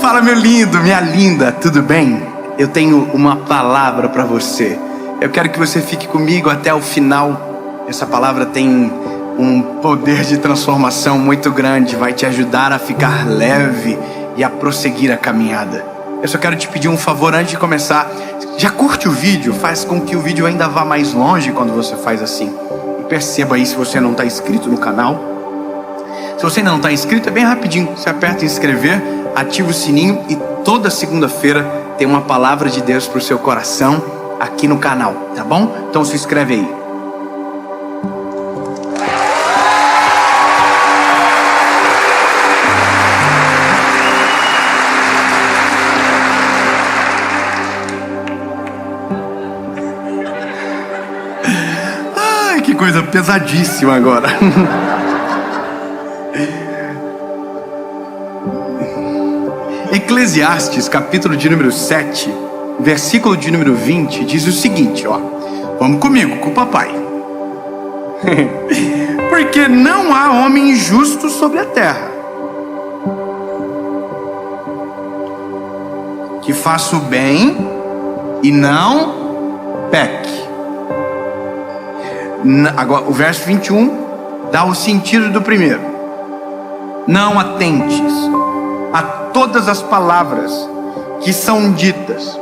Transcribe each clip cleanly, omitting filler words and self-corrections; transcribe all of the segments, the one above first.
Fala, meu lindo, minha linda, tudo bem? Eu tenho uma palavra para você. Eu quero que você fique comigo até o final. Essa palavra tem um poder de transformação muito grande. Vai te ajudar a ficar leve e a prosseguir a caminhada. Eu só quero te pedir um favor antes de começar. Já curte o vídeo, faz com que o vídeo ainda vá mais longe quando você faz assim. E perceba aí se você não está inscrito no canal. Se você ainda não está inscrito, é bem rapidinho. Você aperta em inscrever, ativa o sininho e toda segunda-feira tem uma palavra de Deus para o seu coração aqui no canal, tá bom? Então se inscreve aí. Ai, que coisa pesadíssima agora. Eclesiastes, capítulo de número 7, versículo de número 20, diz o seguinte, ó. Vamos comigo, com o papai. Porque não há homem justo sobre a terra, que faça o bem e não peque. Agora, o verso 21 dá o sentido do primeiro. Não atentes a todas as palavras que são ditas,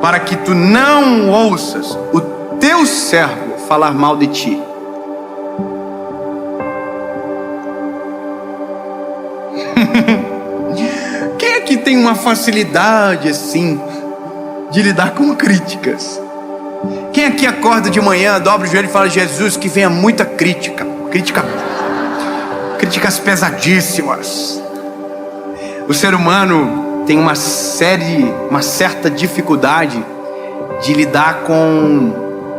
para que tu não ouças o teu servo falar mal de ti. Quem é que tem uma facilidade assim de lidar com críticas? Quem aqui acorda de manhã, dobra o joelho e fala: Jesus, que venha muita críticas pesadíssimas. O ser humano tem uma certa dificuldade de lidar com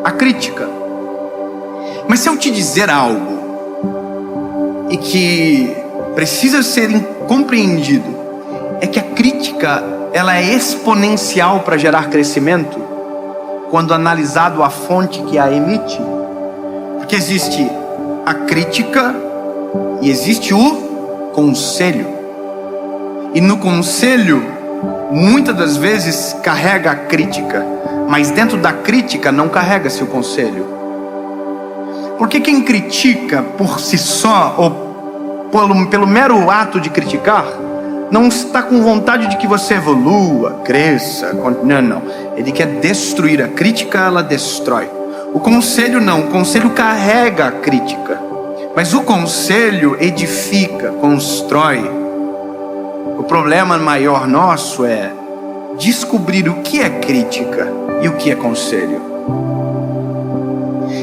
a crítica. Mas se eu te dizer algo e que precisa ser compreendido, é que a crítica, ela é exponencial para gerar crescimento quando analisado a fonte que a emite. Porque existe a crítica e existe o conselho. E no conselho, muitas das vezes carrega a crítica, mas dentro da crítica não carrega-se o conselho. Porque quem critica por si só, ou pelo mero ato de criticar, não está com vontade de que você evolua, cresça. Não. Ele quer destruir. A crítica, ela destrói. O conselho não. O conselho carrega a crítica, mas o conselho edifica, constrói. O problema maior nosso é descobrir o que é crítica e o que é conselho.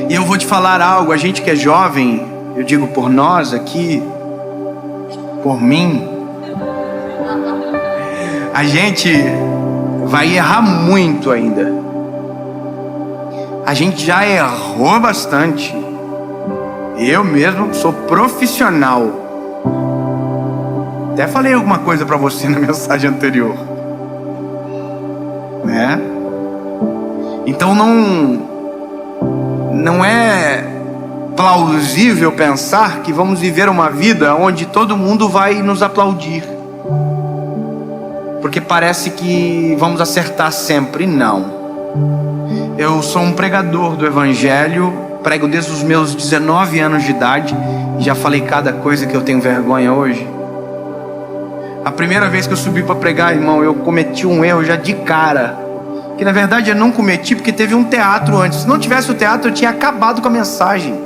E eu vou te falar algo, a gente que é jovem, eu digo por nós aqui, por mim, a gente vai errar muito ainda. A gente já errou bastante. Eu mesmo sou profissional. Até falei alguma coisa para você na mensagem anterior, né? Então não é plausível pensar que vamos viver uma vida onde todo mundo vai nos aplaudir, porque parece que vamos acertar sempre. Não. Eu sou um pregador do evangelho, prego desde os meus 19 anos de idade, e já falei cada coisa que eu tenho vergonha hoje. A primeira vez que eu subi para pregar, irmão, eu cometi um erro já de cara, que na verdade eu não cometi porque teve um teatro antes. Se não tivesse o teatro, eu tinha acabado com a mensagem.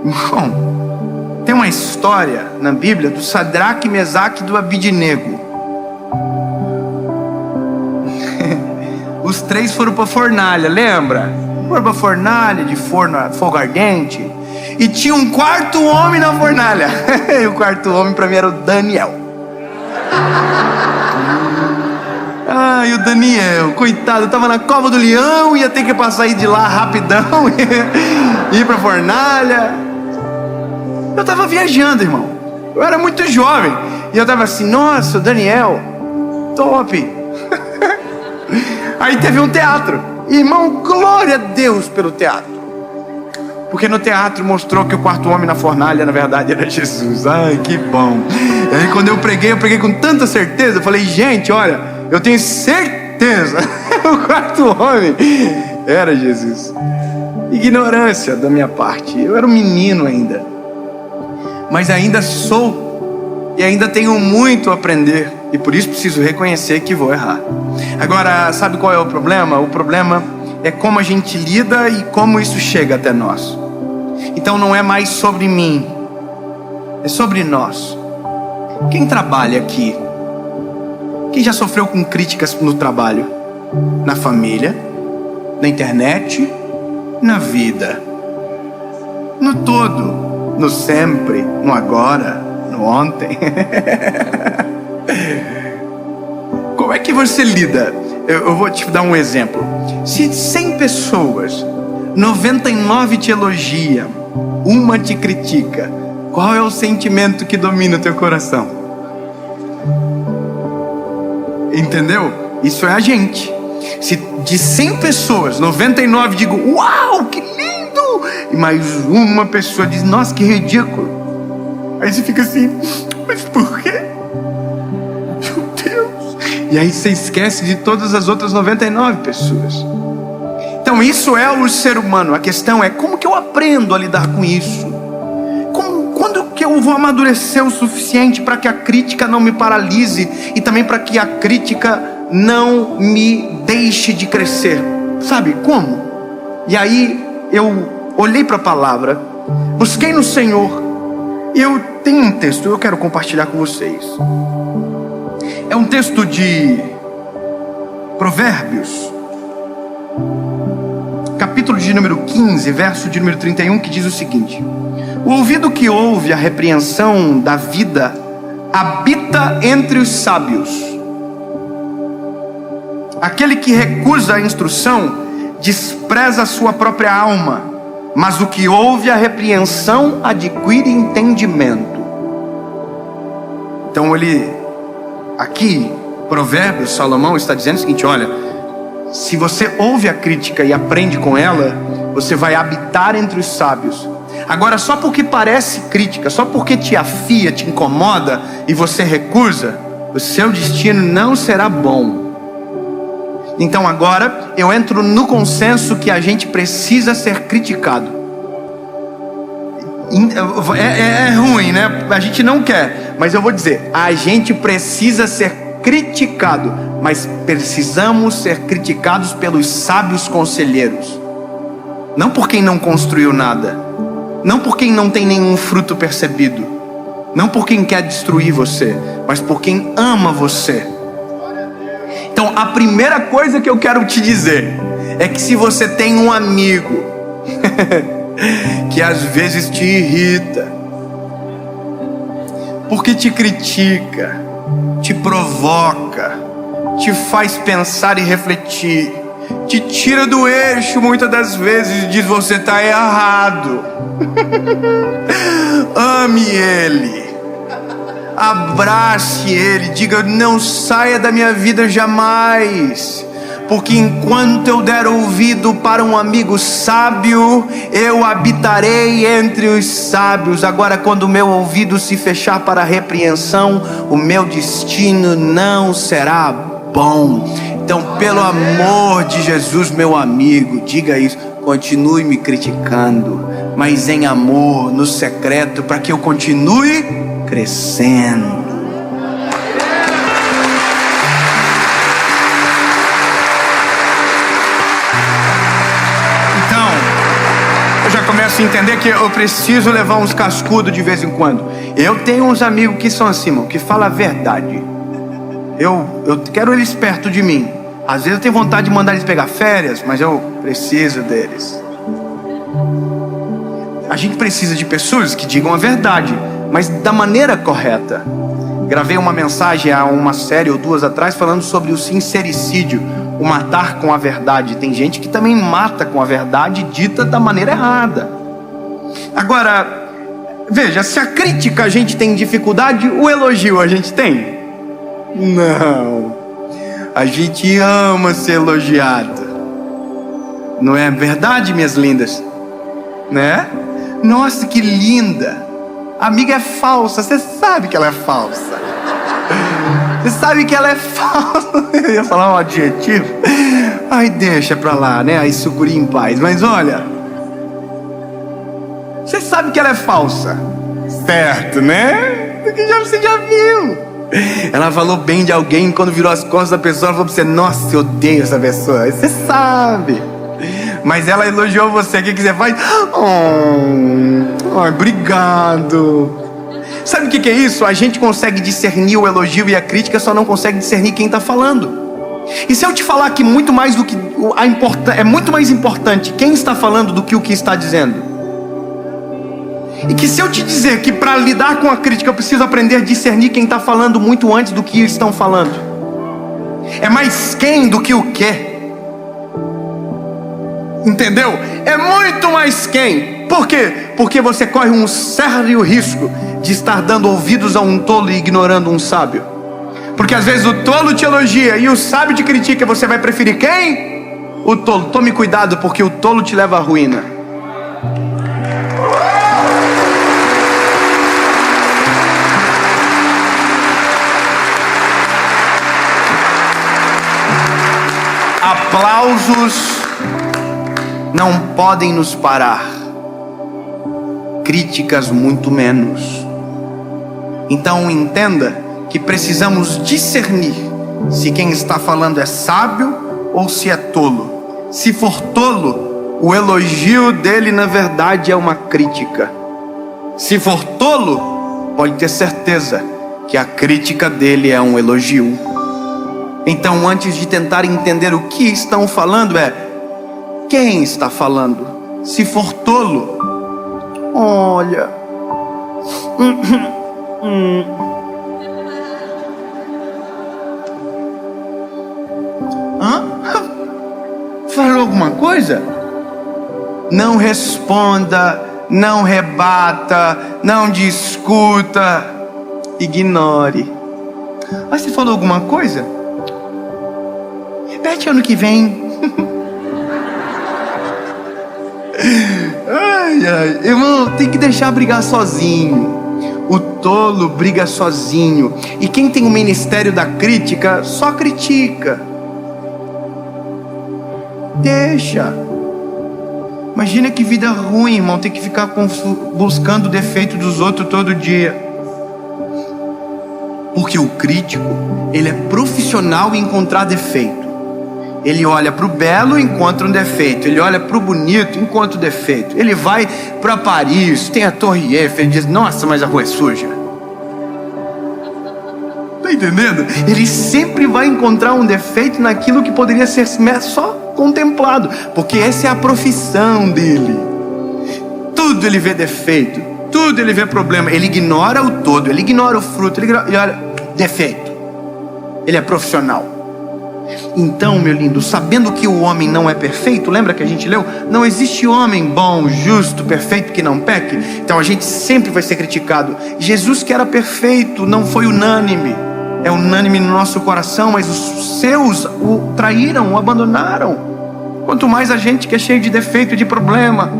Irmão, tem uma história na Bíblia do Sadraque, Mesaque e do Abidnego. Os três foram para a fornalha, lembra? Foram para a fornalha, de fogo ardente, e tinha um quarto homem na fornalha. E o quarto homem para mim era o Daniel. E o Daniel, coitado, estava na cova do leão, ia ter que sair de lá rapidão, ir para a fornalha. Eu estava viajando, irmão. Eu era muito jovem e eu estava assim: nossa, Daniel, top. Aí teve um teatro. Irmão, glória a Deus pelo teatro. Porque no teatro mostrou que o quarto homem na fornalha, na verdade, era Jesus. Ai, que bom. E aí quando eu preguei com tanta certeza. Eu falei, gente, olha, eu tenho certeza. O quarto homem era Jesus. Ignorância da minha parte. Eu era um menino ainda. Mas ainda sou. E ainda tenho muito a aprender. E por isso preciso reconhecer que vou errar. Agora, sabe qual é o problema? O problema é como a gente lida e como isso chega até nós. Então não é mais sobre mim, é sobre nós. Quem trabalha aqui? Quem já sofreu com críticas no trabalho? Na família? Na internet? Na vida? No todo? No sempre? No agora? No ontem? Como é que você lida? Eu vou te dar um exemplo. Se 100 pessoas, 99 te elogiam, uma te critica, qual é o sentimento que domina o teu coração? Entendeu? Isso é a gente. Se de 100 pessoas, 99 digam, uau, que lindo! E mais uma pessoa diz, nossa, que ridículo. Aí você fica assim, mas por quê? Meu Deus! E aí você esquece de todas as outras 99 pessoas. Então isso é o ser humano. A questão é como que eu aprendo a lidar com isso? Quando que eu vou amadurecer o suficiente para que a crítica não me paralise e também para que a crítica não me deixe de crescer? Sabe como? E aí eu olhei para a palavra, busquei no Senhor e eu tenho um texto, eu quero compartilhar com vocês. É um texto de Provérbios, capítulo de número 15, verso de número 31, que diz o seguinte: o ouvido que ouve a repreensão da vida habita entre os sábios. Aquele que recusa a instrução despreza a sua própria alma, mas o que ouve a repreensão adquire entendimento. Então aqui, Provérbios, Salomão está dizendo o seguinte: olha, se você ouve a crítica e aprende com ela, você vai habitar entre os sábios. Agora, só porque parece crítica, só porque te afia, te incomoda e você recusa, o seu destino não será bom. Então agora eu entro no consenso que a gente precisa ser criticado. É ruim, né? A gente não quer, mas eu vou dizer, a gente precisa ser criticado, mas precisamos ser criticados pelos sábios conselheiros. Não por quem não construiu nada, não por quem não tem nenhum fruto percebido, não por quem quer destruir você, mas por quem ama você. Então a primeira coisa que eu quero te dizer é que se você tem um amigo que às vezes te irrita, porque te critica, te provoca, te faz pensar e refletir, te tira do eixo muitas das vezes e diz: você está errado. Ame ele, abrace ele, diga: não saia da minha vida jamais, porque enquanto eu der ouvido para um amigo sábio, eu habitarei entre os sábios. Agora, quando o meu ouvido se fechar para a repreensão, o meu destino não será bom. Então, pelo amor de Jesus, meu amigo, diga isso. Continue me criticando, mas em amor, no secreto, para que eu continue crescendo. Começo a entender que eu preciso levar uns cascudos de vez em quando. Eu tenho uns amigos que são assim, irmão, que falam a verdade. Eu quero eles perto de mim. Às vezes eu tenho vontade de mandar eles pegar férias, mas eu preciso deles. A gente precisa de pessoas que digam a verdade, mas da maneira correta. Gravei uma mensagem há uma série ou duas atrás falando sobre o sincericídio, o matar com a verdade. Tem gente que também mata com a verdade dita da maneira errada. Agora, veja, se a crítica a gente tem dificuldade, o elogio a gente tem? Não. A gente ama ser elogiado. Não é verdade, minhas lindas? né? Nossa, que linda. A amiga é falsa, você sabe que ela é falsa. Você sabe que ela é falsa. Eu ia falar um adjetivo. Ai, deixa pra lá, né? Aí sucuri em paz. Mas olha, você sabe que ela é falsa, certo, né? Porque você já viu. Ela falou bem de alguém, quando virou as costas da pessoa, ela falou pra você: nossa, eu odeio essa pessoa. Aí você sabe. Mas ela elogiou você, o que você faz? Oh, obrigado. Sabe o que é isso? A gente consegue discernir o elogio e a crítica, só não consegue discernir quem está falando. E se eu te falar que muito mais do que é muito mais importante quem está falando do que o que está dizendo? E que se eu te dizer que para lidar com a crítica eu preciso aprender a discernir quem está falando muito antes do que estão falando. É mais quem do que o que. Entendeu? É muito mais quem. Por quê? Porque você corre um sério risco de estar dando ouvidos a um tolo e ignorando um sábio. Porque às vezes o tolo te elogia e o sábio te critica. Você vai preferir quem? O tolo. Tome cuidado, porque o tolo te leva à ruína. Aplausos não podem nos parar, críticas muito menos. Então entenda que precisamos discernir se quem está falando é sábio ou se é tolo. Se for tolo, o elogio dele na verdade é uma crítica. Se for tolo, pode ter certeza que a crítica dele é um elogio. Então, antes de tentar entender o que estão falando, quem está falando. Se for tolo, olha, falou alguma coisa? Não responda, não rebata, não discuta, ignore. Mas você falou alguma coisa? Repete ano que vem. Ai, irmão, tem que deixar brigar sozinho. O tolo briga sozinho. E quem tem o ministério da crítica, só critica. Deixa. Imagina que vida ruim, irmão, ter que ficar buscando o defeito dos outros todo dia. Porque o crítico, ele é profissional em encontrar defeito. Ele olha para o belo e encontra um defeito. Ele olha para o bonito e encontra um defeito. Ele vai para Paris, tem a Torre Eiffel, ele diz: nossa, mas a rua é suja. Está entendendo? Ele sempre vai encontrar um defeito naquilo que poderia ser só contemplado, porque essa é a profissão dele. Tudo ele vê defeito, tudo ele vê problema. Ele ignora o todo, ele ignora o fruto, ele olha defeito. Ele é profissional. Então, meu lindo, sabendo que o homem não é perfeito, lembra que a gente leu? Não existe homem bom, justo, perfeito que não peque. Então a gente sempre vai ser criticado. Jesus, que era perfeito, não foi unânime. É unânime no nosso coração, mas os seus o traíram, o abandonaram. Quanto mais a gente que é cheio de defeito e de problema.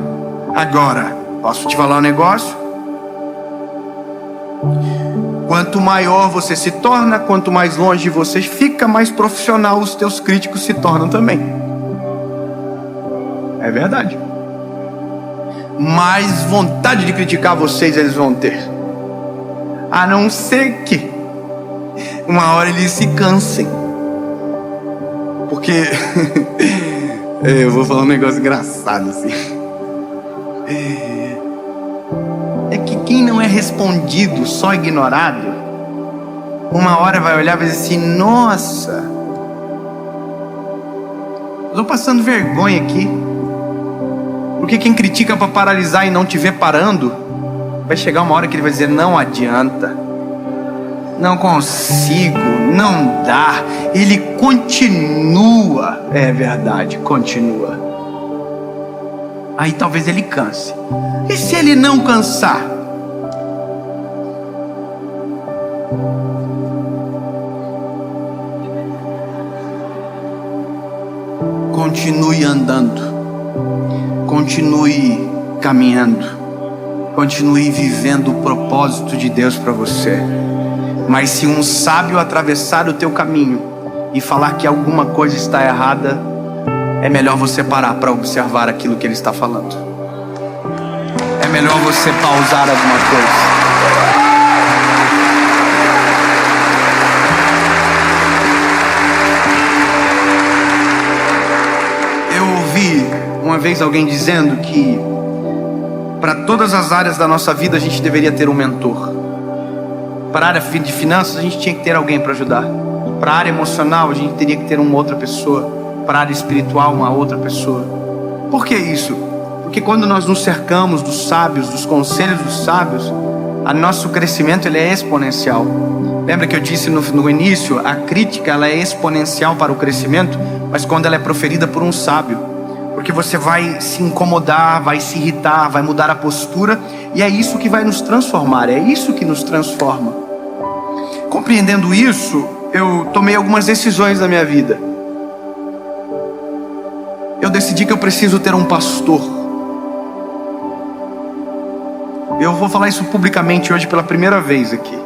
Agora, posso te falar um negócio? Quanto maior você se torna, quanto mais longe você fica, mais profissional os teus críticos se tornam também. É verdade. Mais vontade de criticar vocês eles vão ter. A não ser que uma hora eles se cansem. Porque eu vou falar um negócio engraçado assim. Quem não é respondido, só ignorado, uma hora vai olhar e vai dizer assim: nossa, estou passando vergonha aqui. Porque quem critica para paralisar e não te ver parando, vai chegar uma hora que ele vai dizer: não adianta, não consigo, não dá. Ele continua. É verdade, continua. Aí talvez ele canse. E se ele não cansar? Continue andando, continue caminhando. Continue vivendo o propósito de Deus para você. Mas se um sábio atravessar o teu caminho e falar que alguma coisa está errada, é melhor você parar para observar aquilo que ele está falando. É melhor você pausar alguma coisa. Uma vez alguém dizendo que para todas as áreas da nossa vida a gente deveria ter um mentor. Para a área de finanças a gente tinha que ter alguém para ajudar. Para a área emocional a gente teria que ter uma outra pessoa. Para a área espiritual uma outra pessoa. Por que isso? Porque quando nós nos cercamos dos sábios, dos conselhos dos sábios, o nosso crescimento ele é exponencial. Lembra que eu disse no início, a crítica ela é exponencial para o crescimento, mas quando ela é proferida por um sábio. Porque você vai se incomodar, vai se irritar, vai mudar a postura. E é isso que vai nos transformar, é isso que nos transforma. Compreendendo isso, eu tomei algumas decisões na minha vida. Eu decidi que eu preciso ter um pastor. Eu vou falar isso publicamente hoje pela primeira vez aqui.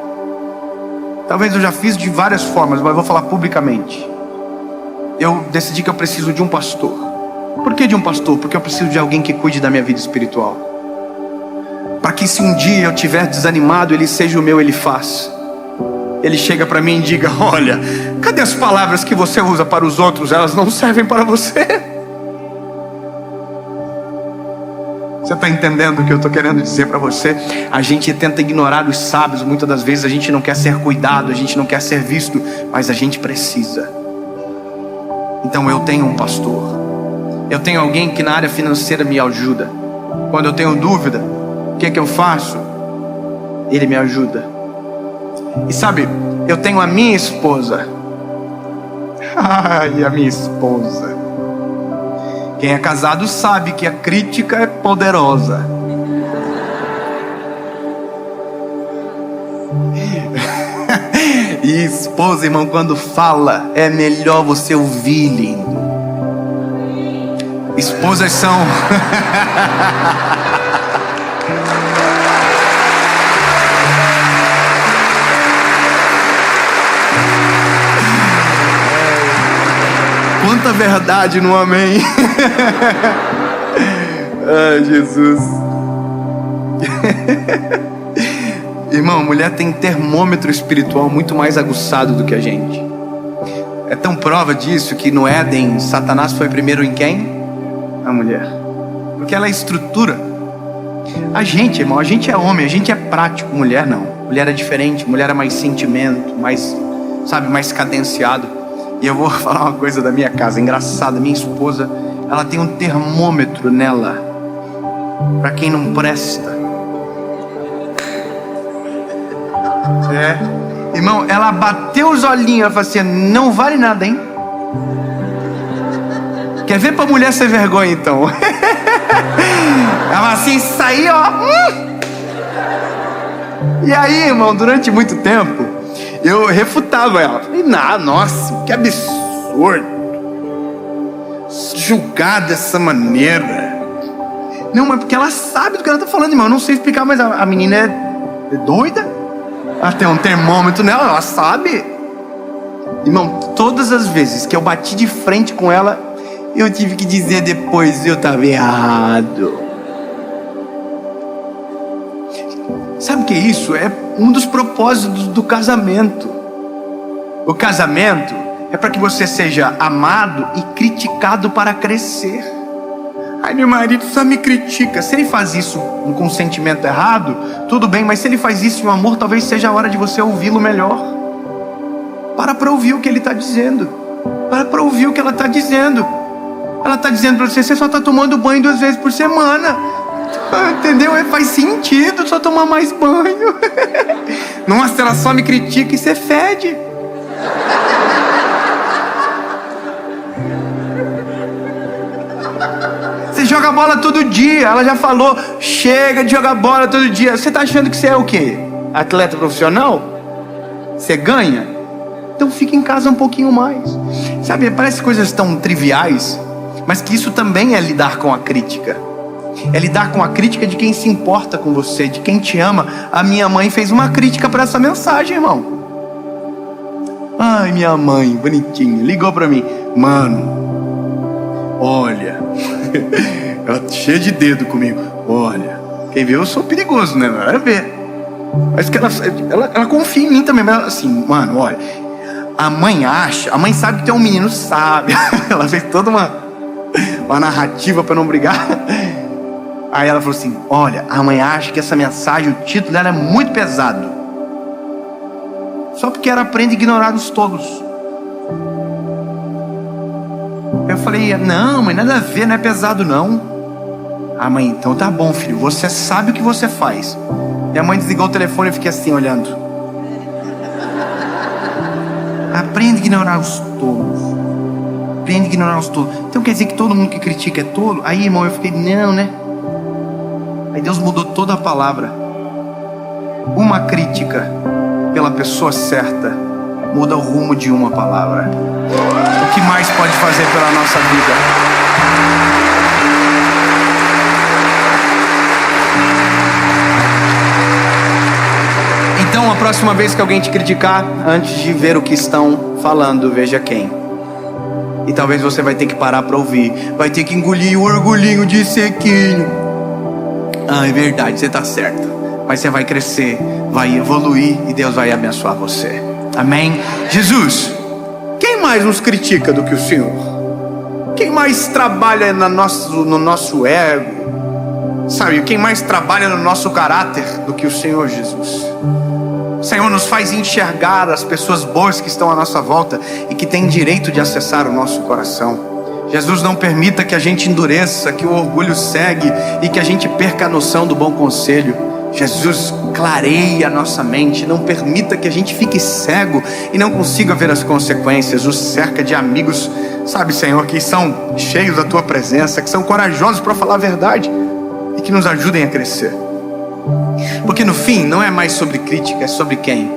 Talvez eu já fiz de várias formas, mas eu vou falar publicamente. Eu decidi que eu preciso de um pastor. Por que de um pastor? Porque eu preciso de alguém que cuide da minha vida espiritual. Para que se um dia eu estiver desanimado, ele seja o meu Elifaz. Ele chega para mim e diga: olha, cadê as palavras que você usa para os outros? Elas não servem para você. Você está entendendo o que eu estou querendo dizer para você? A gente tenta ignorar os sábios. Muitas das vezes a gente não quer ser cuidado, a gente não quer ser visto, mas a gente precisa. Então eu tenho um pastor. Eu tenho alguém que na área financeira me ajuda. Quando eu tenho dúvida, o que eu faço? Ele me ajuda. E sabe, eu tenho a minha esposa. Ai, a minha esposa. Quem é casado sabe que a crítica é poderosa. E esposa, irmão, quando fala, é melhor você ouvir, lindo. Esposas são... Quanta verdade no amém. Ai, Jesus. Irmão, mulher tem termômetro espiritual muito mais aguçado do que a gente. É tão prova disso que no Éden, Satanás foi primeiro em quem? A mulher. Porque ela é estrutura. A gente, irmão, a gente é homem, a gente é prático. Mulher não. Mulher é diferente, mulher é mais sentimento, mais, sabe, mais cadenciado. E eu vou falar uma coisa da minha casa, engraçada. Minha esposa, ela tem um termômetro nela para quem não presta. Irmão, ela bateu os olhinhos, ela falou assim: não vale nada, hein? Quer ver pra mulher ser vergonha, então? Ela assim, sair, ó. E aí, irmão, durante muito tempo, eu refutava ela. Falei, nossa, que absurdo. Julgar dessa maneira. Não, mas porque ela sabe do que ela tá falando, irmão. Eu não sei explicar, mas a menina é doida. Ela tem um termômetro nela, ela sabe. Irmão, todas as vezes que eu bati de frente com ela, eu tive que dizer depois: eu estava errado. Sabe o que é isso? É um dos propósitos do casamento. O casamento é para que você seja amado e criticado para crescer. Ai, meu marido só me critica. Se ele faz isso com um sentimento errado, tudo bem, mas se ele faz isso em amor, talvez seja a hora de você ouvi-lo melhor. Para ouvir o que ele está dizendo. Para ouvir o que ela está dizendo. Ela está dizendo para você: você só está tomando banho 2 vezes por semana. Entendeu? Faz sentido só tomar mais banho. Nossa, ela só me critica e você fede. Você joga bola todo dia. Ela já falou: chega de jogar bola todo dia. Você está achando que você é o quê? Atleta profissional? Você ganha? Então fica em casa um pouquinho mais. Sabe, parece coisas tão triviais, mas que isso também é lidar com a crítica. É lidar com a crítica de quem se importa com você, de quem te ama. A minha mãe fez uma crítica para essa mensagem, irmão. Ai, minha mãe, bonitinha, ligou para mim. Mano, olha, ela cheia de dedo comigo. Olha, quem vê eu sou perigoso, né? Vai ver. Mas que ela confia em mim também. Mas assim, mano, olha, a mãe sabe que tem um menino sábio. Ela fez toda uma narrativa para não brigar. Aí ela falou assim: olha, a mãe acha que essa mensagem, o título dela é muito pesado, só porque ela aprende a ignorar os tolos. Eu falei: não, mãe, nada a ver, não é pesado não. A mãe: então tá bom, filho, você sabe o que você faz. E a mãe desligou o telefone e eu fiquei assim olhando. Aprende a ignorar os tolos. Aprende a ignorar os tolos. Então quer dizer que todo mundo que critica é tolo? Aí, irmão, eu fiquei: não, né? Aí Deus mudou toda a palavra. Uma crítica pela pessoa certa muda o rumo de uma palavra. O que mais pode fazer pela nossa vida? Então, a próxima vez que alguém te criticar, antes de ver o que estão falando, veja quem. E talvez você vai ter que parar para ouvir. Vai ter que engolir o orgulhinho de sequinho. Ah, é verdade, você está certo. Mas você vai crescer, vai evoluir e Deus vai abençoar você. Amém? Jesus, quem mais nos critica do que o Senhor? Quem mais trabalha no nosso ego? Sabe, quem mais trabalha no nosso caráter do que o Senhor Jesus? O Senhor nos faz enxergar as pessoas boas que estão à nossa volta e que têm direito de acessar o nosso coração. Jesus não permita que a gente endureça, que o orgulho segue e que a gente perca a noção do bom conselho. Jesus clareia a nossa mente, não permita que a gente fique cego e não consiga ver as consequências. Nos cerca de amigos, sabe, Senhor, que são cheios da Tua presença, que são corajosos para falar a verdade e que nos ajudem a crescer. Porque no fim não é mais sobre crítica, é sobre quem.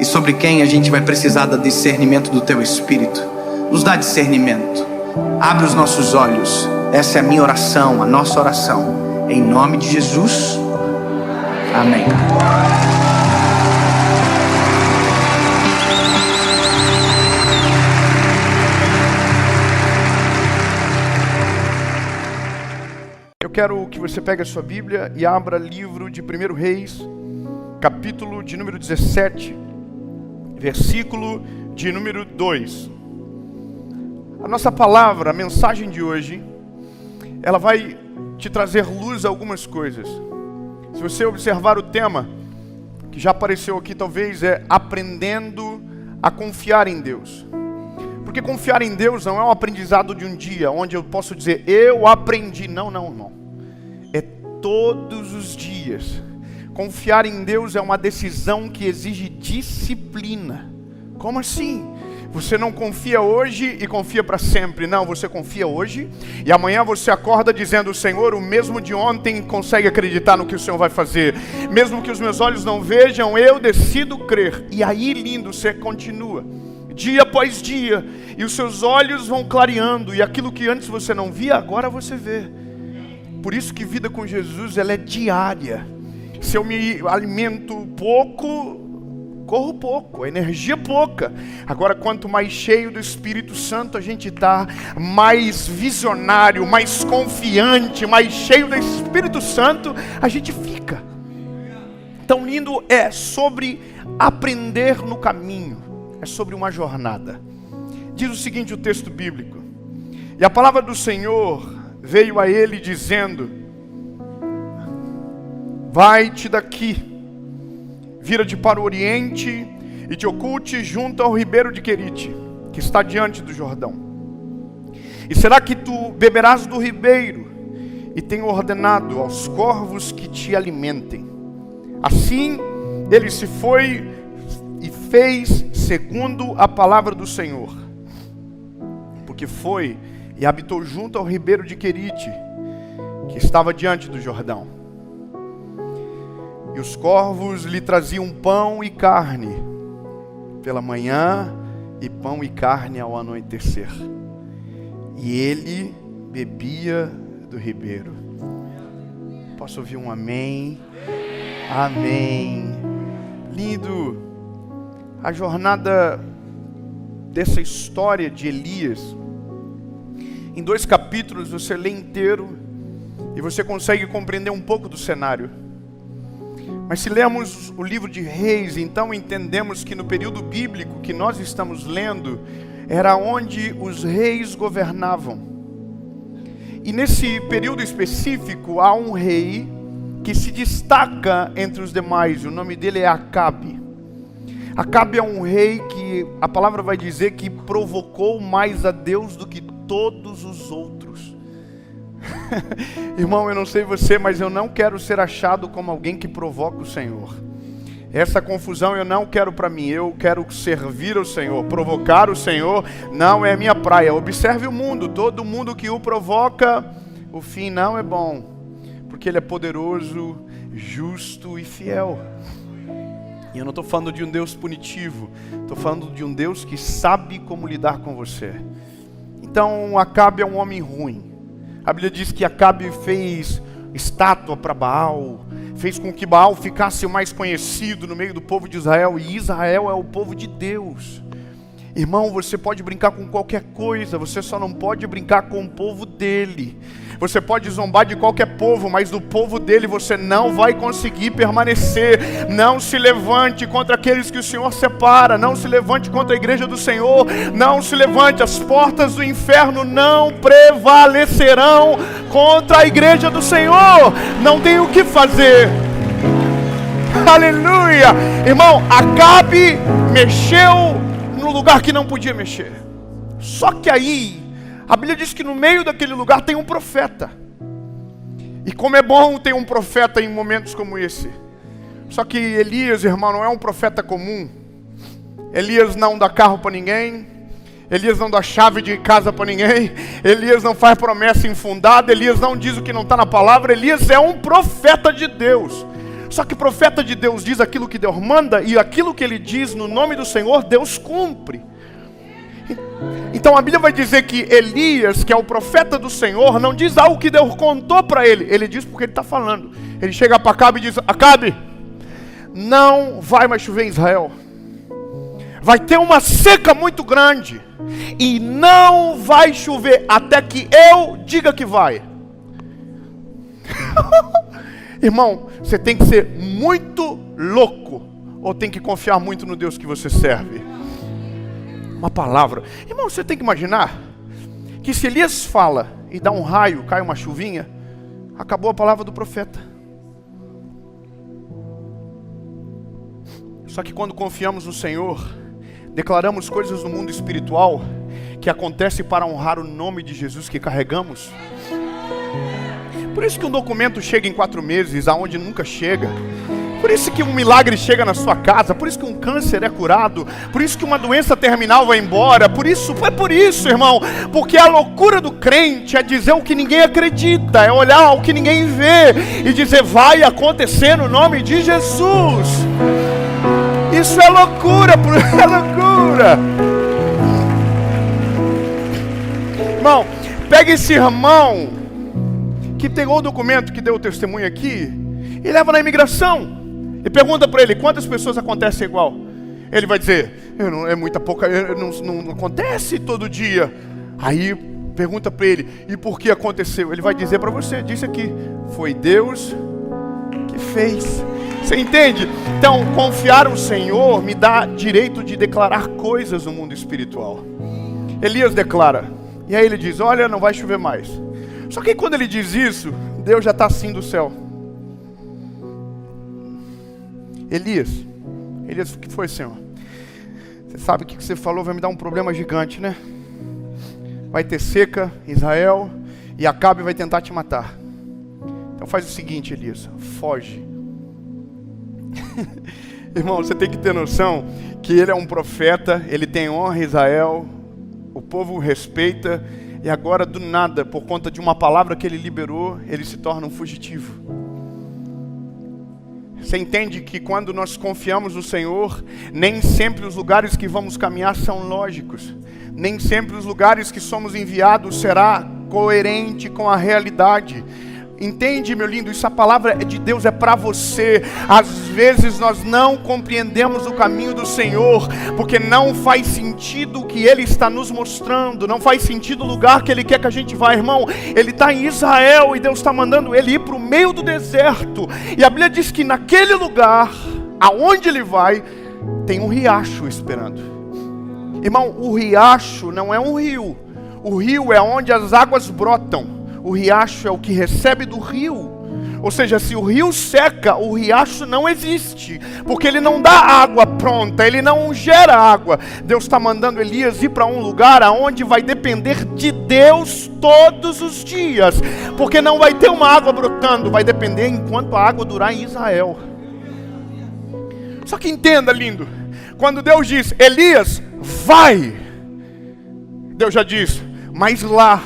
E sobre quem a gente vai precisar do discernimento do Teu Espírito. Nos dá discernimento. Abre os nossos olhos. Essa é a minha oração, a nossa oração. Em nome de Jesus. Amém. Eu quero que você pegue a sua Bíblia e abra livro de 1 Reis, capítulo de número 17, versículo de número 2. A nossa palavra, a mensagem de hoje, ela vai te trazer luz a algumas coisas. Se você observar o tema, que já apareceu aqui talvez, é aprendendo a confiar em Deus. Porque confiar em Deus não é um aprendizado de um dia, onde eu posso dizer, eu aprendi. Não, irmão. É todos os dias. Confiar em Deus é uma decisão que exige disciplina. Como assim? Você não confia hoje e confia para sempre. Não, você confia hoje e amanhã você acorda dizendo: Senhor, o mesmo de ontem consegue acreditar no que o Senhor vai fazer. Mesmo que os meus olhos não vejam, eu decido crer. E aí, lindo, você continua, dia após dia, e os seus olhos vão clareando, e aquilo que antes você não via, agora você vê. Por isso que vida com Jesus, ela é diária. Se eu me alimento pouco, corro pouco, a energia pouca. Agora, quanto mais cheio do Espírito Santo a gente está, mais visionário, mais confiante, mais cheio do Espírito Santo a gente fica. Tão lindo, é sobre aprender no caminho, é sobre uma jornada. Diz o seguinte o texto bíblico: e a palavra do Senhor veio a ele dizendo: vai-te daqui, vira-te para o oriente e te oculte junto ao ribeiro de Querite, que está diante do Jordão. E será que tu beberás do ribeiro, e tenho ordenado aos corvos que te alimentem. Assim ele se foi e fez segundo a palavra do Senhor, porque foi e habitou junto ao ribeiro de Querite, que estava diante do Jordão. E os corvos lhe traziam pão e carne pela manhã, e pão e carne ao anoitecer. E ele bebia do ribeiro. Posso ouvir um amém? Amém. Lindo. A jornada dessa história de Elias, em 2 capítulos você lê inteiro e você consegue compreender um pouco do cenário. Mas se lemos o livro de Reis, então entendemos que no período bíblico que nós estamos lendo, era onde os reis governavam. E nesse período específico, há um rei que se destaca entre os demais. O nome dele é Acabe. Acabe é um rei que a palavra vai dizer que provocou mais a Deus do que todos os outros. Irmão, eu não sei você, mas eu não quero ser achado como alguém que provoca o Senhor. Essa confusão eu não quero para mim. Eu quero servir ao Senhor. Provocar o Senhor não é minha praia. Observe o mundo. Todo mundo que o provoca, o fim não é bom. Porque Ele é poderoso, justo e fiel. E eu não estou falando de um Deus punitivo. Estou falando de um Deus que sabe como lidar com você. Então Acabe é um homem ruim. A Bíblia diz que Acabe fez estátua para Baal, fez com que Baal ficasse o mais conhecido no meio do povo de Israel, e Israel é o povo de Deus. Irmão, você pode brincar com qualquer coisa, você só não pode brincar com o povo dele. Você pode zombar de qualquer povo, mas do povo dele você não vai conseguir permanecer. Não se levante contra aqueles que o Senhor separa. Não se levante contra a igreja do Senhor. Não se levante. As portas do inferno não prevalecerão contra a igreja do Senhor. Não tem o que fazer. Aleluia. Irmão, Acabe mexeu no lugar que não podia mexer. Só que aí a Bíblia diz que no meio daquele lugar tem um profeta. E como é bom ter um profeta em momentos como esse. Só que Elias, irmão, não é um profeta comum. Elias não dá carro para ninguém. Elias não dá chave de casa para ninguém. Elias não faz promessa infundada. Elias não diz o que não está na palavra. Elias é um profeta de Deus. Só que profeta de Deus diz aquilo que Deus manda. E aquilo que ele diz no nome do Senhor, Deus cumpre. Então a Bíblia vai dizer que Elias, que é o profeta do Senhor, não diz algo que Deus contou para ele. Ele diz porque ele está falando. Ele chega para Acabe e diz: Acabe, não vai mais chover em Israel. Vai ter uma seca muito grande. E não vai chover até que eu diga que vai. Irmão, você tem que ser muito louco ou tem que confiar muito no Deus que você serve? Uma palavra. Irmão, você tem que imaginar que se Elias fala e dá um raio, cai uma chuvinha, acabou a palavra do profeta. Só que quando confiamos no Senhor, declaramos coisas no mundo espiritual que acontecem para honrar o nome de Jesus que carregamos. Por isso que um documento chega em 4 meses, aonde nunca chega. Por isso que um milagre chega na sua casa. Por isso que um câncer é curado. Por isso que uma doença terminal vai embora. É por isso, irmão. Porque a loucura do crente é dizer o que ninguém acredita. É olhar o que ninguém vê e dizer: vai acontecer no nome de Jesus. Isso é loucura, é loucura. Irmão, pega esse irmão que pegou o documento, que deu o testemunho aqui, e leva na imigração. E pergunta para ele: quantas pessoas acontecem igual? Ele vai dizer: é muita pouca, não acontece todo dia. Aí pergunta para ele: e por que aconteceu? Ele vai dizer para você: disse aqui, foi Deus que fez. Você entende? Então, confiar no Senhor me dá direito de declarar coisas no mundo espiritual. Elias declara, e aí ele diz: olha, não vai chover mais. Só que quando ele diz isso, Deus já está assim do céu. Elias, o que foi, Senhor? Você sabe o que você falou vai me dar um problema gigante, né? Vai ter seca em Israel e Acabe vai tentar te matar. Então faz o seguinte, Elias, foge. Irmão, você tem que ter noção que ele é um profeta, ele tem honra em Israel, o povo o respeita, e agora do nada, por conta de uma palavra que ele liberou, ele se torna um fugitivo. Você entende que quando nós confiamos no Senhor, nem sempre os lugares que vamos caminhar são lógicos. Nem sempre os lugares que somos enviados será coerente com a realidade. Entende, meu lindo? Isso, a palavra é de Deus, é para você. Às vezes nós não compreendemos o caminho do Senhor, porque não faz sentido o que Ele está nos mostrando, não faz sentido o lugar que Ele quer que a gente vá, irmão. Ele está em Israel e Deus está mandando ele ir para o meio do deserto. E a Bíblia diz que naquele lugar, aonde ele vai, tem um riacho esperando. Irmão, o riacho não é um rio. O rio é onde as águas brotam. O riacho é o que recebe do rio. Ou seja, se o rio seca, o riacho não existe, porque ele não dá água pronta, ele não gera água. Deus está mandando Elias ir para um lugar onde vai depender de Deus todos os dias, porque não vai ter uma água brotando, vai depender enquanto a água durar em Israel. Só que entenda, lindo, quando Deus diz, Elias, vai, Deus já diz, mas lá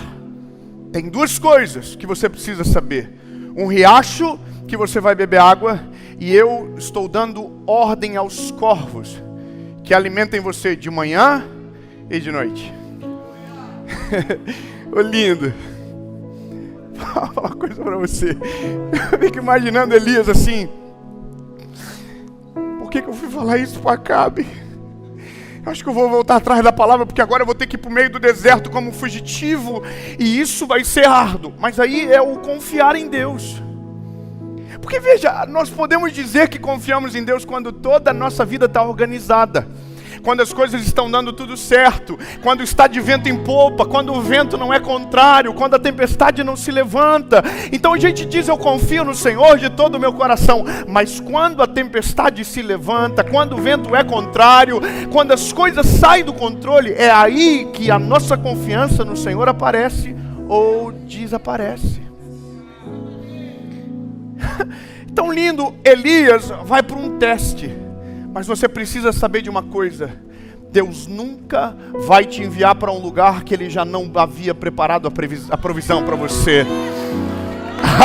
tem duas coisas que você precisa saber. Um riacho que você vai beber água, e eu estou dando ordem aos corvos que alimentem você de manhã e de noite. Ô lindo, vou falar uma coisa para você. Eu fico imaginando Elias assim. Por que eu fui falar isso para Acabe? Eu acho que eu vou voltar atrás da palavra, porque agora eu vou ter que ir para o meio do deserto como fugitivo, e isso vai ser árduo. Mas aí é o confiar em Deus. Porque veja, nós podemos dizer que confiamos em Deus quando toda a nossa vida está organizada, quando as coisas estão dando tudo certo, quando está de vento em popa, quando o vento não é contrário, quando a tempestade não se levanta. Então a gente diz, eu confio no Senhor de todo o meu coração. Mas quando a tempestade se levanta, quando o vento é contrário, quando as coisas saem do controle, é aí que a nossa confiança no Senhor aparece ou desaparece. Então, lindo, Elias vai para um teste. Mas você precisa saber de uma coisa: Deus nunca vai te enviar para um lugar que Ele já não havia preparado a provisão para você.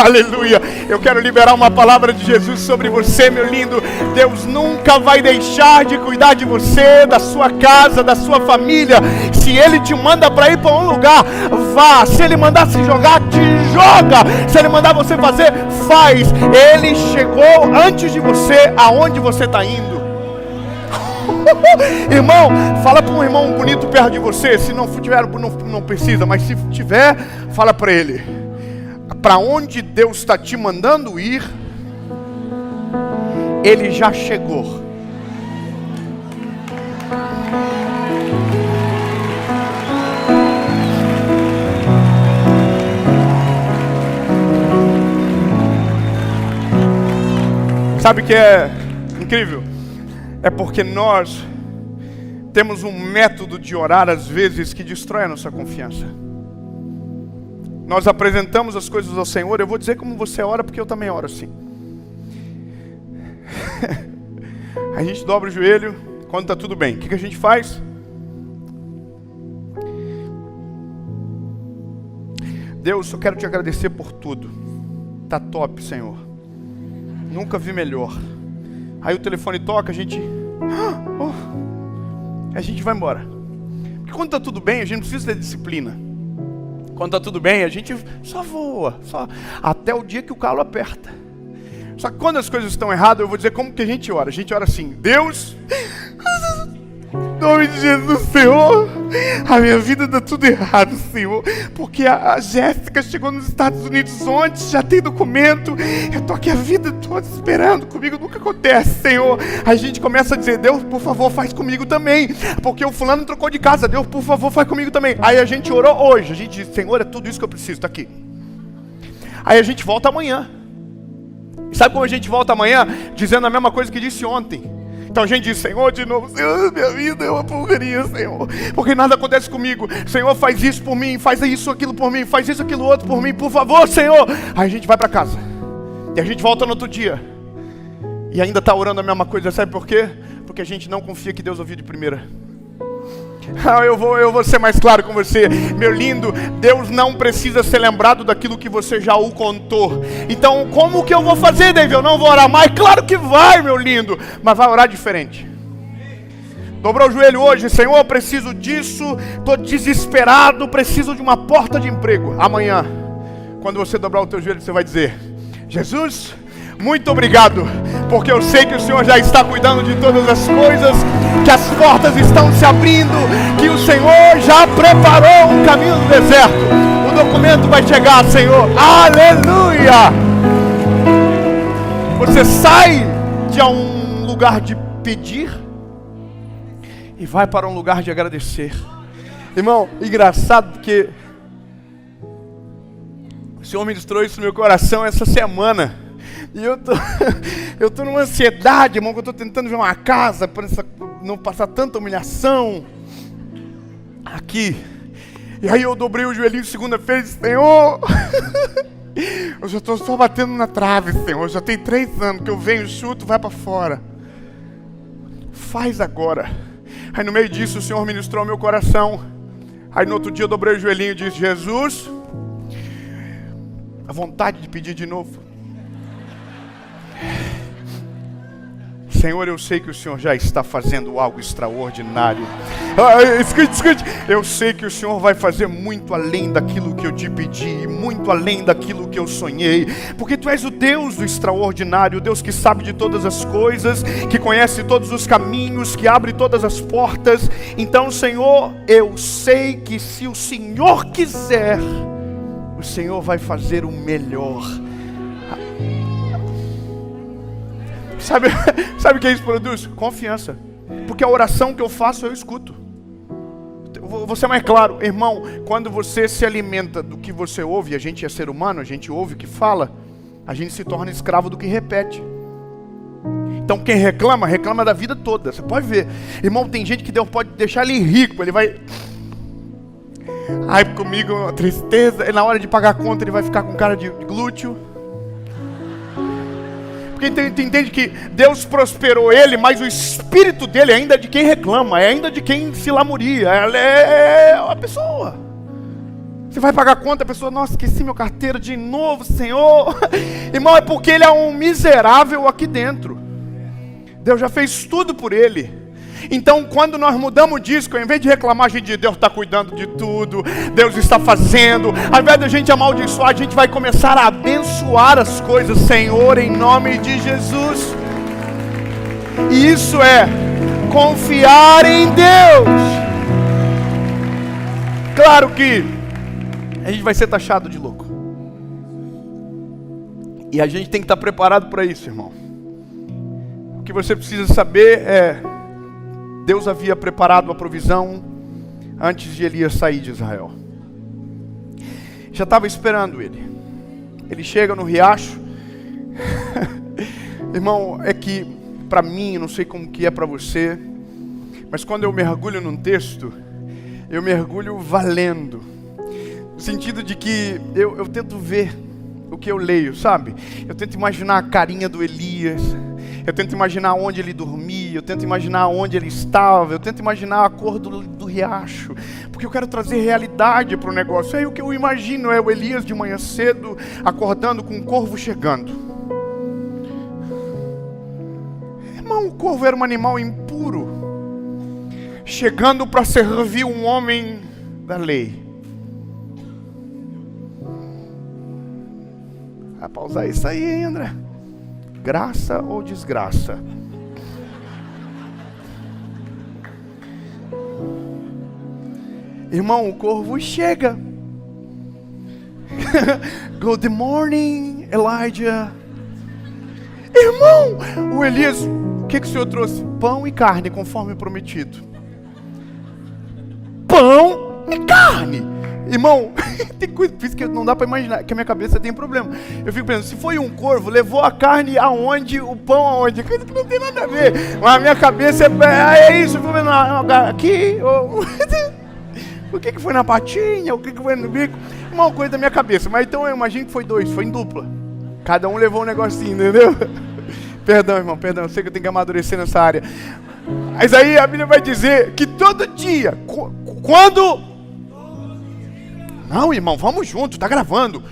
Aleluia! Eu quero liberar uma palavra de Jesus sobre você, meu lindo. Deus nunca vai deixar de cuidar de você, da sua casa, da sua família. Se Ele te manda para ir para um lugar, vá. Se Ele mandar se jogar, te joga. Se Ele mandar você fazer, faz. Ele chegou antes de você aonde você está indo. Irmão, fala para um irmão bonito perto de você. Se não tiver, não precisa, mas se tiver, fala para ele: para onde Deus está te mandando ir, Ele já chegou. Sabe o que é incrível? É porque nós temos um método de orar às vezes que destrói a nossa confiança. Nós apresentamos as coisas ao Senhor. Eu vou dizer como você ora, porque eu também oro assim. A gente dobra o joelho quando está tudo bem. O que a gente faz? Deus, eu quero te agradecer por tudo. Tá top, Senhor. Nunca vi melhor. Aí o telefone toca, a gente vai embora. Porque quando está tudo bem, a gente não precisa ter disciplina. Quando está tudo bem, a gente só voa, até o dia que o calo aperta. Só que quando as coisas estão erradas, eu vou dizer como que a gente ora. A gente ora assim: Deus, em nome de Jesus, Senhor, a minha vida dá tudo errado, Senhor, porque a Jéssica chegou nos Estados Unidos ontem, já tem documento, eu tô aqui a vida toda esperando, comigo nunca acontece, Senhor. A gente começa a dizer: Deus, por favor, faz comigo também, porque o fulano trocou de casa, Deus, por favor, faz comigo também. Aí a gente orou hoje, a gente diz: Senhor, é tudo isso que eu preciso, tá aqui. Aí a gente volta amanhã. E sabe como a gente volta amanhã? Dizendo a mesma coisa que disse ontem. Então a gente diz: Senhor, de novo, Senhor, minha vida é uma porcaria, Senhor, porque nada acontece comigo. Senhor, faz isso por mim, faz isso, aquilo por mim, faz isso, aquilo outro por mim, por favor, Senhor. Aí a gente vai para casa, e a gente volta no outro dia, e ainda está orando a mesma coisa. Sabe por quê? Porque a gente não confia que Deus ouviu de primeira. Eu vou ser mais claro com você, meu lindo. Deus não precisa ser lembrado daquilo que você já o contou. Então como que eu vou fazer, David? Eu não vou orar mais? Claro que vai, meu lindo, mas vai orar diferente. Dobrou o joelho hoje: Senhor, eu preciso disso, estou desesperado, preciso de uma porta de emprego. Amanhã, quando você dobrar o teu joelho, você vai dizer: Jesus, muito obrigado, porque eu sei que o Senhor já está cuidando de todas as coisas, que as portas estão se abrindo, que o Senhor já preparou um caminho no deserto. O documento vai chegar, Senhor. Aleluia! Você sai de um lugar de pedir e vai para um lugar de agradecer. Irmão, engraçado porque o Senhor ministrou isso no meu coração essa semana. E eu tô numa ansiedade, irmão, que eu tô tentando ver uma casa para não passar tanta humilhação aqui. E aí eu dobrei o joelhinho segunda-feira e disse: Senhor, eu já estou só batendo na trave, Senhor. Já tem 3 anos que eu venho, chuto, vai para fora. Faz agora. Aí no meio disso o Senhor ministrou ao meu coração. Aí no outro dia eu dobrei o joelhinho e disse: Jesus, a vontade de pedir de novo. Senhor, eu sei que o Senhor já está fazendo algo extraordinário. Escute. Eu sei que o Senhor vai fazer muito além daquilo que eu te pedi, muito além daquilo que eu sonhei, porque Tu és o Deus do extraordinário, o Deus que sabe de todas as coisas, que conhece todos os caminhos, que abre todas as portas. Então, Senhor, eu sei que se o Senhor quiser, o Senhor vai fazer o melhor. Sabe o que isso produz? Confiança. Porque a oração que eu faço, eu escuto. Vou ser mais claro, irmão, quando você se alimenta do que você ouve, a gente é ser humano, a gente ouve o que fala, a gente se torna escravo do que repete. Então quem reclama, reclama da vida toda. Você pode ver, irmão, tem gente que Deus pode deixar ele rico, ele vai... Ai, comigo, tristeza, e na hora de pagar a conta ele vai ficar com cara de glúteo. Porque tu entende que Deus prosperou ele, mas o espírito dele ainda é de quem reclama, é ainda de quem se lamuria, ela é uma pessoa. Você vai pagar a conta, a pessoa: nossa, esqueci meu carteiro de novo, Senhor. Irmão, é porque ele é um miserável aqui dentro. Deus já fez tudo por ele. Então quando nós mudamos disso, ao invés de reclamar, a gente diz: Deus está cuidando de tudo, Deus está fazendo. Ao invés da gente amaldiçoar, a gente vai começar a abençoar as coisas. Senhor, em nome de Jesus. E isso é confiar em Deus. Claro que a gente vai ser taxado de louco, e a gente tem que estar preparado para isso, irmão. O que você precisa saber é: Deus havia preparado a provisão antes de Elias sair de Israel. Já estava esperando ele. Ele chega no riacho. Irmão, é que para mim, não sei como que é para você, mas quando eu mergulho num texto, eu mergulho valendo. No sentido de que eu tento ver o que eu leio, sabe? Eu tento imaginar a carinha do Elias. Eu tento imaginar onde ele dormia, eu tento imaginar onde ele estava, eu tento imaginar a cor do riacho, porque eu quero trazer realidade para o negócio. Aí o que eu imagino é o Elias de manhã cedo, acordando com um corvo chegando. Irmão, o corvo era um animal impuro, chegando para servir um homem da lei. Vai pausar isso aí, hein, André? Graça ou desgraça? Irmão, o corvo chega. Good morning, Elijah. Irmão, o Elias, o que o Senhor trouxe? Pão e carne, conforme prometido. Pão e carne. Irmão, tem coisa que não dá para imaginar, que a minha cabeça tem problema. Eu fico pensando, se foi um corvo, levou a carne aonde, o pão aonde? Coisa que não tem nada a ver. Mas a minha cabeça é isso. Eu fico vendo aqui, o que foi na patinha, o que foi no bico. Uma coisa da minha cabeça. Mas então eu imagino que foi 2, foi em dupla. Cada um levou um negocinho, entendeu? Perdão, irmão, perdão, eu sei que eu tenho que amadurecer nessa área. Mas aí a Bíblia vai dizer que todo dia, quando... Não, irmão, vamos junto, tá gravando.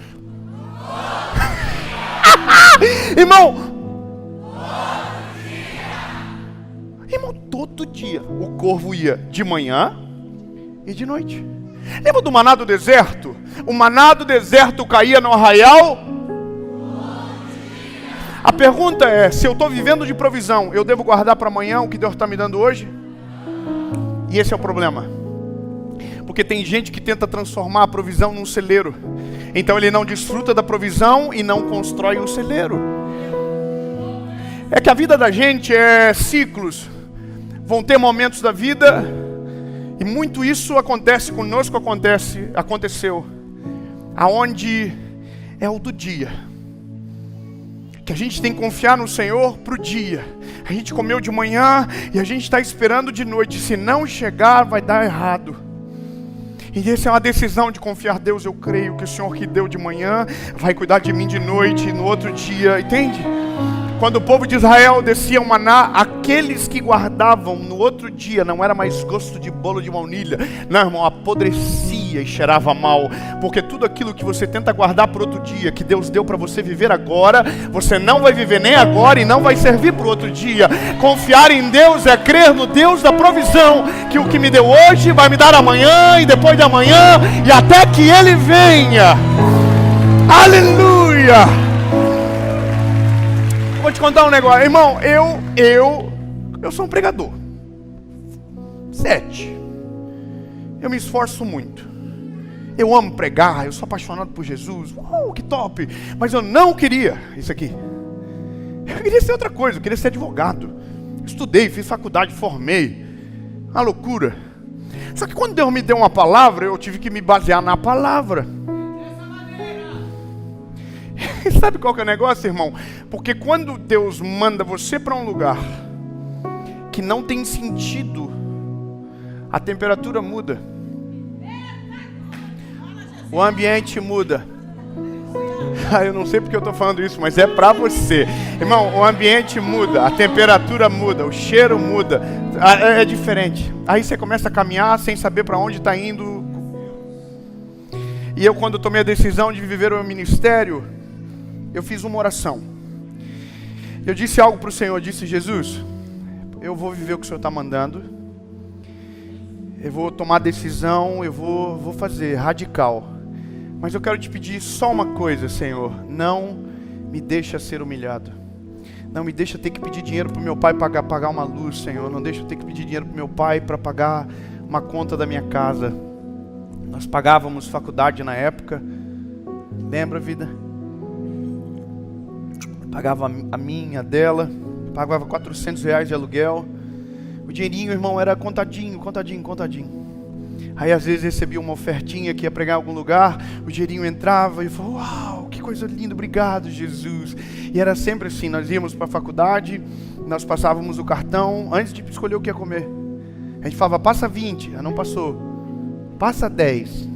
Irmão, todo dia o corvo ia de manhã e de noite. Lembra do maná do deserto? O maná do deserto caía no arraial. A pergunta é, se eu estou vivendo de provisão, eu devo guardar para amanhã o que Deus está me dando hoje? E esse é o problema. Porque tem gente que tenta transformar a provisão num celeiro. Então ele não desfruta da provisão e não constrói um celeiro. É que a vida da gente é ciclos. Vão ter momentos da vida, e muito isso acontece conosco, aconteceu. Aonde é o do dia. Que a gente tem que confiar no Senhor para o dia. A gente comeu de manhã e a gente está esperando de noite. Se não chegar, vai dar errado. E essa é uma decisão de confiar. Deus, eu creio que o Senhor que deu de manhã vai cuidar de mim de noite e no outro dia, entende? Quando o povo de Israel descia o maná, aqueles que guardavam no outro dia, não era mais gosto de bolo de baunilha. Não, irmão, apodrecia e cheirava mal. Porque tudo aquilo que você tenta guardar para outro dia, que Deus deu para você viver agora, você não vai viver nem agora e não vai servir para o outro dia. Confiar em Deus é crer no Deus da provisão, que o que me deu hoje vai me dar amanhã e depois de amanhã e até que Ele venha. Aleluia! Vou te contar um negócio, irmão, eu sou um pregador. 7. Eu me esforço muito. Eu amo pregar, eu sou apaixonado por Jesus. Uau, que top! Mas eu não queria isso aqui. Eu queria ser outra coisa, eu queria ser advogado. Estudei, fiz faculdade, formei. Uma loucura. Só que quando Deus me deu uma palavra, eu tive que me basear na palavra. Sabe qual que é o negócio, irmão? Porque quando Deus manda você para um lugar que não tem sentido, a temperatura muda, o ambiente muda. Eu não sei porque eu estou falando isso, mas é para você. Irmão, o ambiente muda, a temperatura muda, o cheiro muda, é diferente. Aí você começa a caminhar sem saber para onde está indo. E eu, quando tomei a decisão de viver o meu ministério, eu fiz uma oração. Eu disse algo para o Senhor, eu disse: Jesus, eu vou viver o que o Senhor está mandando. Eu vou tomar decisão, eu vou fazer, radical. Mas eu quero te pedir só uma coisa, Senhor. Não me deixa ser humilhado. Não me deixa ter que pedir dinheiro para o meu pai pagar uma luz, Senhor. Não deixa eu ter que pedir dinheiro para o meu pai para pagar uma conta da minha casa. Nós pagávamos faculdade na época. Lembra, vida? Pagava a minha, dela, pagava R$400 de aluguel. O dinheirinho, irmão, era contadinho. Aí às vezes recebia uma ofertinha que ia pregar em algum lugar, o dinheirinho entrava e eu falava: uau, que coisa linda, obrigado, Jesus. E era sempre assim, nós íamos para a faculdade, nós passávamos o cartão antes de escolher o que ia comer. A gente falava: passa 20, não passou. Passa 10,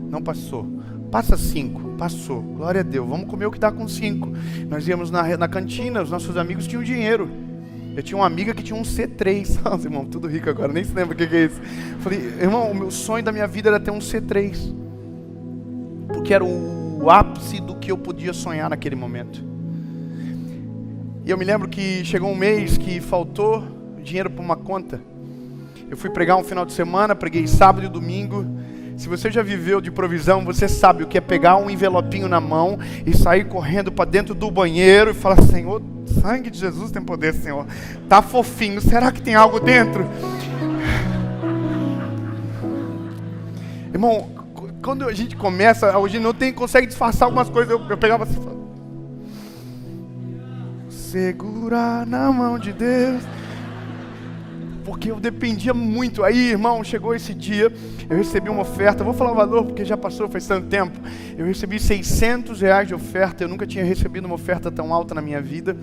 não passou. Passa 5, passou, glória a Deus, vamos comer o que dá com 5. Nós íamos na cantina, os nossos amigos tinham dinheiro. Eu tinha uma amiga que tinha um C3. Nossa, irmão, tudo rico agora, nem se lembra o que é isso. Falei: irmão, o meu sonho da minha vida era ter um C3. Porque era o ápice do que eu podia sonhar naquele momento. E eu me lembro que chegou um mês que faltou dinheiro para uma conta. Eu fui pregar um final de semana, preguei sábado e domingo. Se você já viveu de provisão, você sabe o que é pegar um envelopinho na mão e sair correndo para dentro do banheiro e falar: Senhor, sangue de Jesus tem poder, Senhor. Tá fofinho, será que tem algo dentro? Irmão, quando a gente começa, hoje não consegue disfarçar algumas coisas. Eu pegava assim, segurar na mão de Deus. Porque eu dependia muito. Aí, irmão, chegou esse dia, eu recebi uma oferta. Vou falar o valor porque já passou, faz tanto tempo. Eu recebi R$600 de oferta. Eu nunca tinha recebido uma oferta tão alta na minha vida.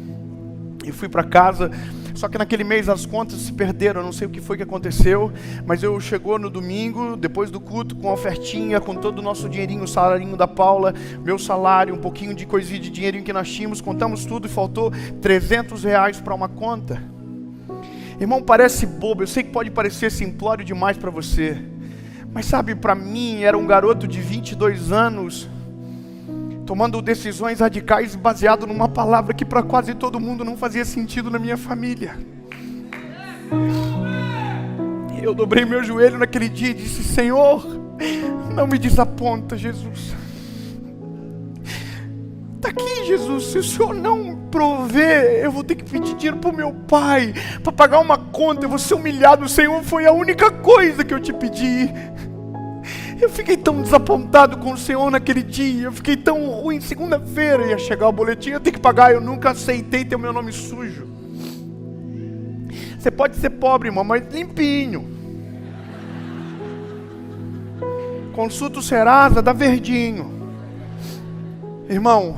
E fui para casa. Só que naquele mês as contas se perderam. Eu não sei o que foi que aconteceu. Mas eu chegou no domingo, depois do culto, com a ofertinha, com todo o nosso dinheirinho, o salarinho da Paula, meu salário, um pouquinho de coisinha de dinheirinho que nós tínhamos. Contamos tudo e faltou R$300 para uma conta. Irmão, parece bobo, eu sei que pode parecer simplório demais para você, mas sabe, para mim era um garoto de 22 anos, tomando decisões radicais baseado numa palavra que para quase todo mundo não fazia sentido na minha família. Eu dobrei meu joelho naquele dia e disse: Senhor, Não me desaponta, Jesus. Está aqui, Jesus. Se o Senhor não prover, eu vou ter que pedir dinheiro para o meu pai, para pagar uma conta. Eu vou ser humilhado. O Senhor foi a única coisa que eu te pedi. Eu fiquei tão desapontado com o Senhor naquele dia. Eu fiquei tão ruim. Segunda-feira ia chegar o boletim, eu tenho que pagar. Eu nunca aceitei ter o meu nome sujo. Você pode ser pobre, irmão, mas limpinho. Consulta o Serasa, dá verdinho. Irmão,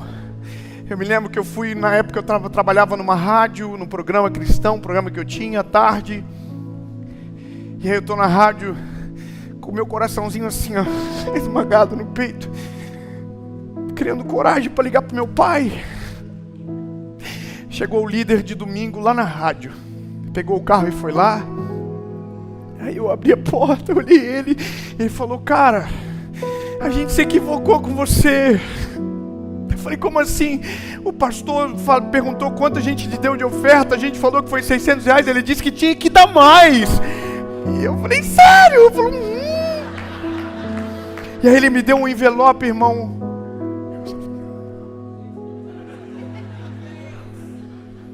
eu me lembro que eu fui, na época eu trabalhava numa rádio, no programa cristão, programa que eu tinha à tarde. E aí eu estou na rádio, com o meu coraçãozinho assim, ó, esmagado no peito, criando coragem para ligar para meu pai. Chegou o líder de domingo lá na rádio, pegou o carro e foi lá. Aí eu abri a porta, olhei ele, ele falou: cara, a gente se equivocou com você. Eu falei: como assim? O pastor perguntou quanto a gente lhe deu de oferta, a gente falou que foi R$600, ele disse que tinha que dar mais. E eu falei: sério? Eu falei, E aí ele me deu um envelope, irmão.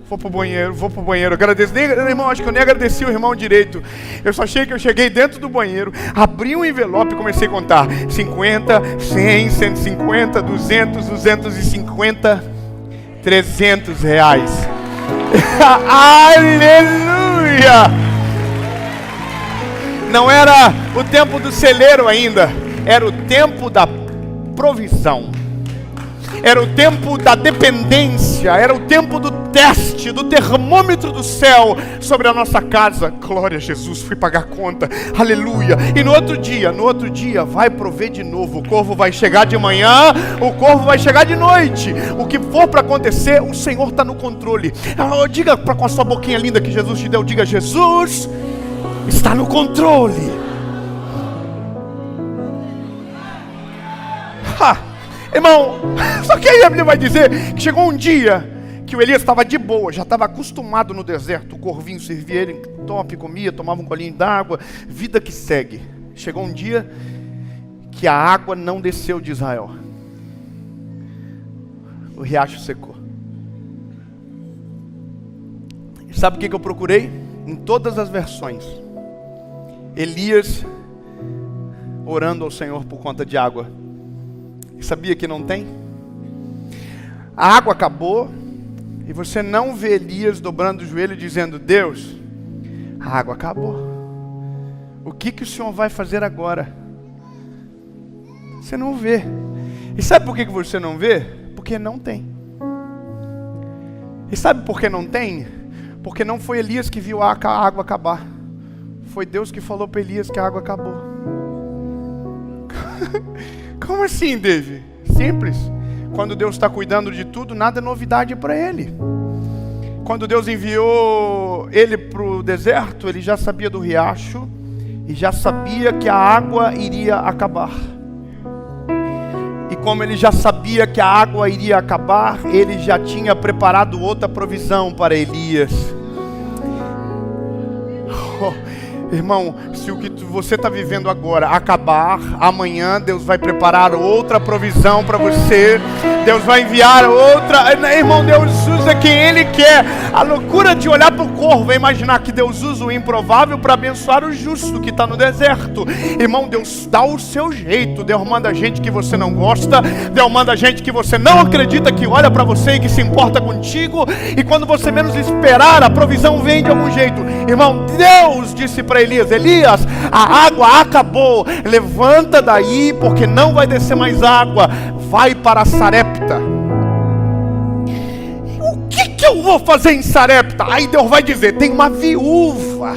Vou pro banheiro. Agradeço. Irmão, acho que eu nem agradeci o irmão direito. Eu só achei que eu cheguei dentro do banheiro, abri um envelope e comecei a contar. 50, 100, 150, 200, 250, R$300. Aleluia! Não era o tempo do celeiro ainda. Era o tempo da provisão. Era o tempo da dependência, era o tempo do teste, do termômetro do céu sobre a nossa casa. Glória a Jesus, fui pagar a conta, aleluia. E no outro dia, vai prover de novo. O corvo vai chegar de manhã, o corvo vai chegar de noite. O que for para acontecer, o Senhor está no controle. Diga com a sua boquinha linda que Jesus te deu, diga: Jesus está no controle. Irmão, só que aí a Bíblia vai dizer que chegou um dia que o Elias estava de boa, já estava acostumado no deserto. O corvinho servia ele, top, comia, tomava um golinho d'água, vida que segue. Chegou um dia que a água não desceu de Israel. O riacho secou. E sabe o que eu procurei? Em todas as versões, Elias orando ao Senhor por conta de água. E sabia que não tem? A água acabou e você não vê Elias dobrando o joelho dizendo: Deus, a água acabou. O que o Senhor vai fazer agora? Você não vê. E sabe por que você não vê? Porque não tem. E sabe por que não tem? Porque não foi Elias que viu a água acabar. Foi Deus que falou para Elias que a água acabou. Como assim, David? Simples. Quando Deus está cuidando de tudo, nada é novidade para Ele. Quando Deus enviou ele para o deserto, Ele já sabia do riacho e já sabia que a água iria acabar. E como Ele já sabia que a água iria acabar, Ele já tinha preparado outra provisão para Elias. Irmão, se o que você está vivendo agora acabar, amanhã Deus vai preparar outra provisão para você. Deus vai enviar outra. Irmão, Deus usa quem Ele quer. A loucura de olhar para o corvo é imaginar que Deus usa o improvável para abençoar o justo que está no deserto. Irmão, Deus dá o seu jeito. Deus manda gente que você não gosta. Deus manda gente que você não acredita, que olha para você e que se importa contigo. E quando você menos esperar, a provisão vem de algum jeito. Irmão, Deus disse para Elias: Elias, a água acabou. Levanta daí, porque não vai descer mais água. Vai para Sarepta. O que eu vou fazer em Sarepta? Aí Deus vai dizer: tem uma viúva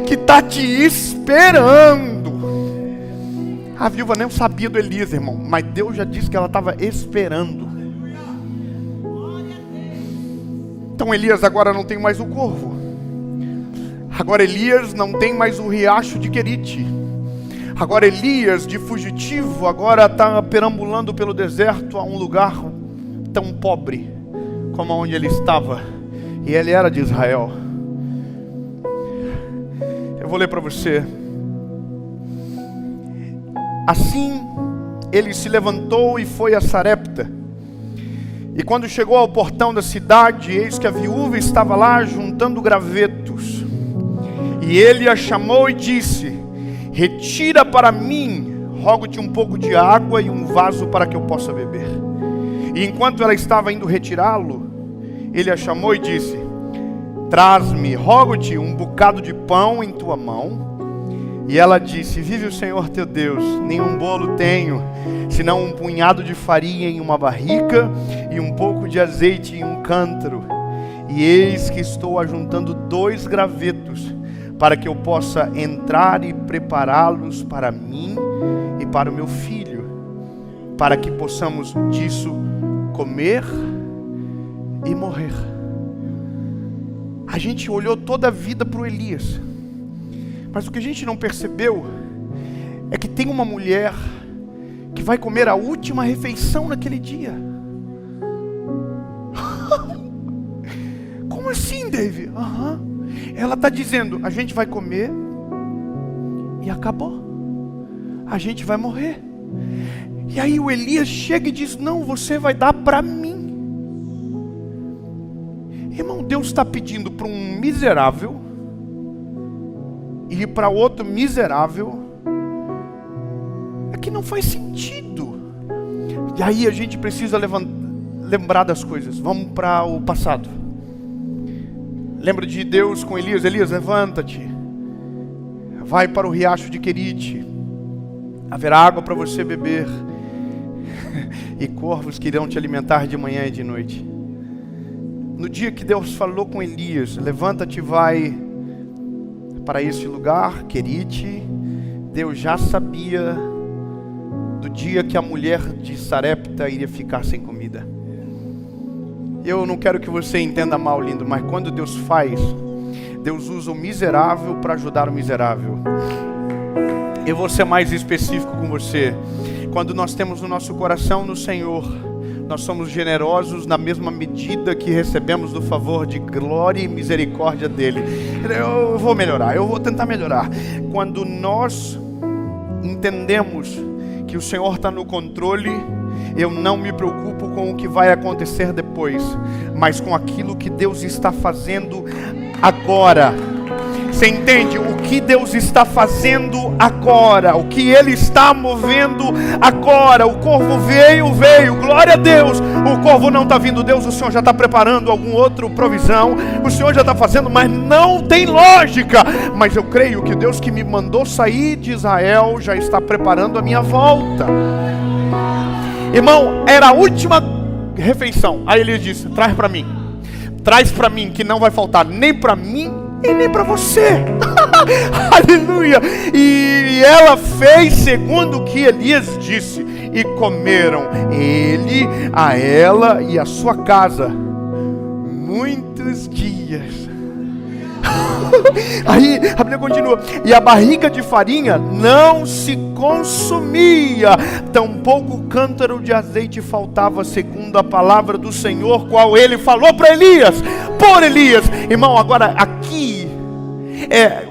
que está te esperando. A viúva nem sabia do Elias, irmão, mas Deus já disse que ela estava esperando. Então Elias agora não tem mais o corvo. Agora Elias não tem mais o riacho de Querite. Agora Elias, de fugitivo, agora está perambulando pelo deserto a um lugar tão pobre como onde ele estava. E ele era de Israel. Eu vou ler para você. Assim, ele se levantou e foi a Sarepta. E quando chegou ao portão da cidade, eis que a viúva estava lá juntando gravetos. E ele a chamou e disse: retira para mim, rogo-te um pouco de água e um vaso para que eu possa beber. E enquanto ela estava indo retirá-lo, ele a chamou e disse: traz-me, rogo-te, um bocado de pão em tua mão. E ela disse: vive o Senhor teu Deus, nenhum bolo tenho, senão um punhado de farinha em uma barrica e um pouco de azeite em um cântaro. E eis que estou ajuntando 2 gravetos, para que eu possa entrar e prepará-los para mim e para o meu filho, para que possamos disso comer e morrer. A gente olhou toda a vida para o Elias, mas o que a gente não percebeu é que tem uma mulher que vai comer a última refeição naquele dia. Como assim, Dave? Ela está dizendo: a gente vai comer e acabou. A gente vai morrer. E aí o Elias chega e diz: não, você vai dar para mim. Irmão, Deus está pedindo para um miserável e para outro miserável. É que não faz sentido. E aí a gente precisa lembrar das coisas. Vamos para o passado. Lembra de Deus com Elias: Elias, levanta-te, vai para o riacho de Querite, haverá água para você beber, e corvos que irão te alimentar de manhã e de noite. No dia que Deus falou com Elias: levanta-te, vai para esse lugar, Querite, Deus já sabia do dia que a mulher de Sarepta iria ficar sem comida. Eu não quero que você entenda mal, lindo, mas quando Deus faz, Deus usa o miserável para ajudar o miserável. Eu vou ser mais específico com você. Quando nós temos o nosso coração no Senhor, nós somos generosos na mesma medida que recebemos do favor de glória e misericórdia dEle. Eu vou melhorar, eu vou tentar melhorar. Quando nós entendemos que o Senhor está no controle, eu não me preocupo com o que vai acontecer depois, mas com aquilo que Deus está fazendo agora. Você entende? O que Deus está fazendo agora, o que Ele está movendo agora. O corvo veio, glória a Deus. O corvo não está vindo, Deus, o Senhor já está preparando algum outro provisão, o Senhor já está fazendo, mas não tem lógica. Mas eu creio que o Deus que me mandou sair de Israel já está preparando a minha volta. Irmão, era a última refeição. Aí ele disse: traz para mim, que não vai faltar nem para mim e nem para você. Aleluia. E ela fez segundo o que Elias disse, e comeram ele, a ela e a sua casa muitos dias. Aí a Bíblia continua: e a barriga de farinha não se consumia, tampouco o cântaro de azeite faltava, segundo a palavra do Senhor, qual ele falou para Elias, por Elias. Irmão, agora aqui é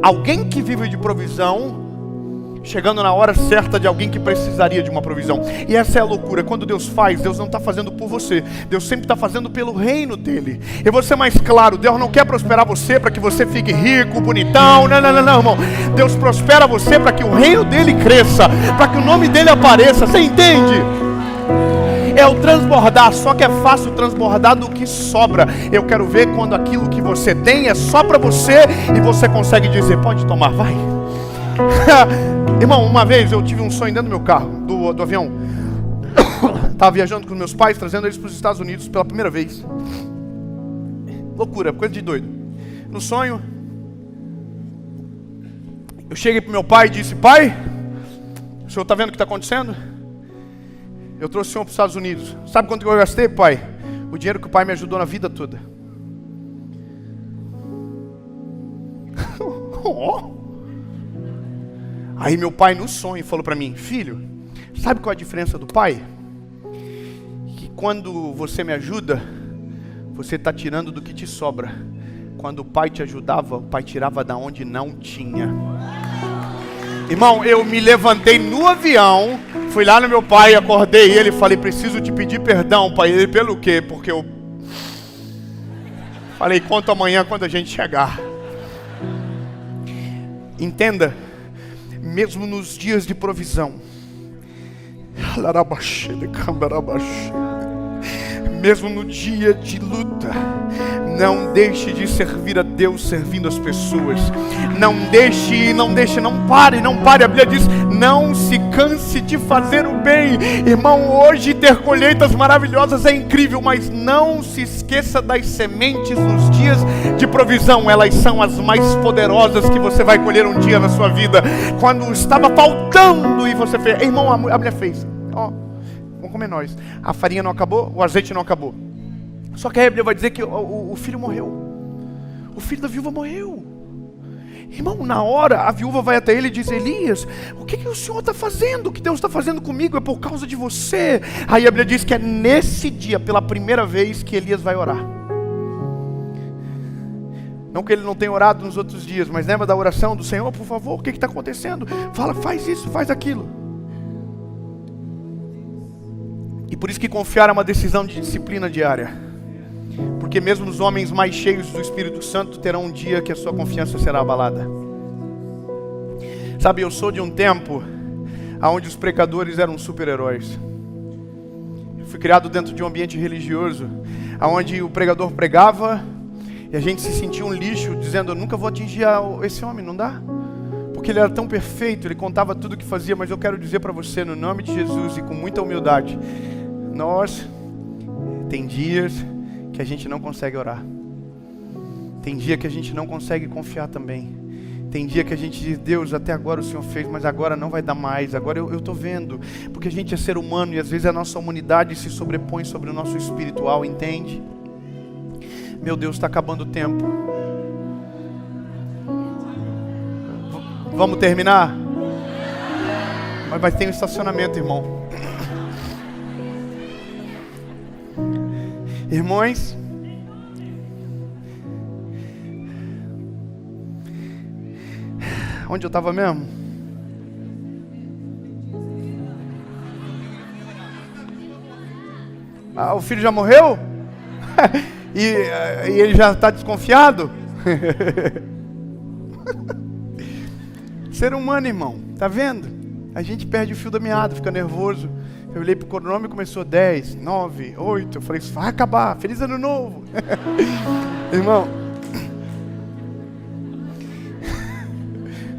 alguém que vive de provisão chegando na hora certa de alguém que precisaria de uma provisão. E essa é a loucura. Quando Deus faz, Deus não está fazendo por você, Deus sempre está fazendo pelo reino dele. Eu vou ser mais claro: Deus não quer prosperar você para que você fique rico, bonitão. Não, irmão. Deus prospera você para que o reino dele cresça, para que o nome dele apareça. Você entende? É o transbordar, só que é fácil transbordar do que sobra. Eu quero ver quando aquilo que você tem é só para você e você consegue dizer: pode tomar, vai. Irmão, uma vez eu tive um sonho dentro do meu carro, do avião. Estava viajando com meus pais, trazendo eles para os Estados Unidos pela primeira vez. Loucura, coisa de doido. No sonho, eu cheguei para meu pai e disse: pai, o senhor está vendo o que está acontecendo? Eu trouxe o senhor para os Estados Unidos. Sabe quanto eu gastei, pai? O dinheiro que o pai me ajudou na vida toda. Aí meu pai no sonho falou para mim: filho, sabe qual é a diferença do pai? Que quando você me ajuda, você está tirando do que te sobra Quando o pai te ajudava, o pai tirava da onde não tinha. Irmão, eu me levantei no avião, fui lá no meu pai, acordei ele e falei, preciso te pedir perdão, pai. Ele, pelo quê? Porque eu falei, conta amanhã quando a gente chegar. Entenda, mesmo nos dias de provisão, mesmo no dia de luta, não deixe de servir a Deus servindo as pessoas. Não pare. A Bíblia diz, não se canse de fazer o bem. Irmão, hoje ter colheitas maravilhosas é incrível, mas não se esqueça das sementes nos dias de provisão. Elas são as mais poderosas que você vai colher um dia na sua vida. Quando estava faltando e você fez, irmão, a mulher fez, vamos comer nós. A farinha não acabou, o azeite não acabou. Só que a Bíblia vai dizer que o filho morreu. O filho da viúva morreu. Irmão, na hora a viúva vai até ele e diz, Elias, o que o Senhor está fazendo? O que Deus está fazendo comigo é por causa de você. Aí a Bíblia diz que é nesse dia, pela primeira vez, que Elias vai orar. Não que ele não tenha orado nos outros dias, mas lembra da oração do Senhor, por favor, o que está acontecendo? Fala, faz isso, faz aquilo. E por isso que confiar é uma decisão de disciplina diária. Porque mesmo os homens mais cheios do Espírito Santo terão um dia que a sua confiança será abalada. Sabe, eu sou de um tempo onde os pregadores eram super-heróis. Eu fui criado dentro de um ambiente religioso, onde o pregador pregava e a gente se sentia um lixo, dizendo, eu nunca vou atingir esse homem, não dá? Porque ele era tão perfeito, ele contava tudo o que fazia. Mas eu quero dizer para você, no nome de Jesus e com muita humildade, tem dias que a gente não consegue orar. Tem dia que a gente não consegue confiar também. Tem dia que a gente diz, Deus, até agora o Senhor fez, mas agora não vai dar mais. Agora eu estou vendo. Porque a gente é ser humano e às vezes a nossa humanidade se sobrepõe sobre o nosso espiritual, entende? Meu Deus, está acabando o tempo. Vamos terminar? Mas vai ter um estacionamento, irmão. Irmãos, onde eu estava mesmo? O filho já morreu? e ele já está desconfiado? Ser humano, irmão, tá vendo? A gente perde o fio da meada, fica nervoso. Eu olhei pro cronômetro e começou 10, 9, 8. Eu falei, isso vai acabar, feliz ano novo. Irmão,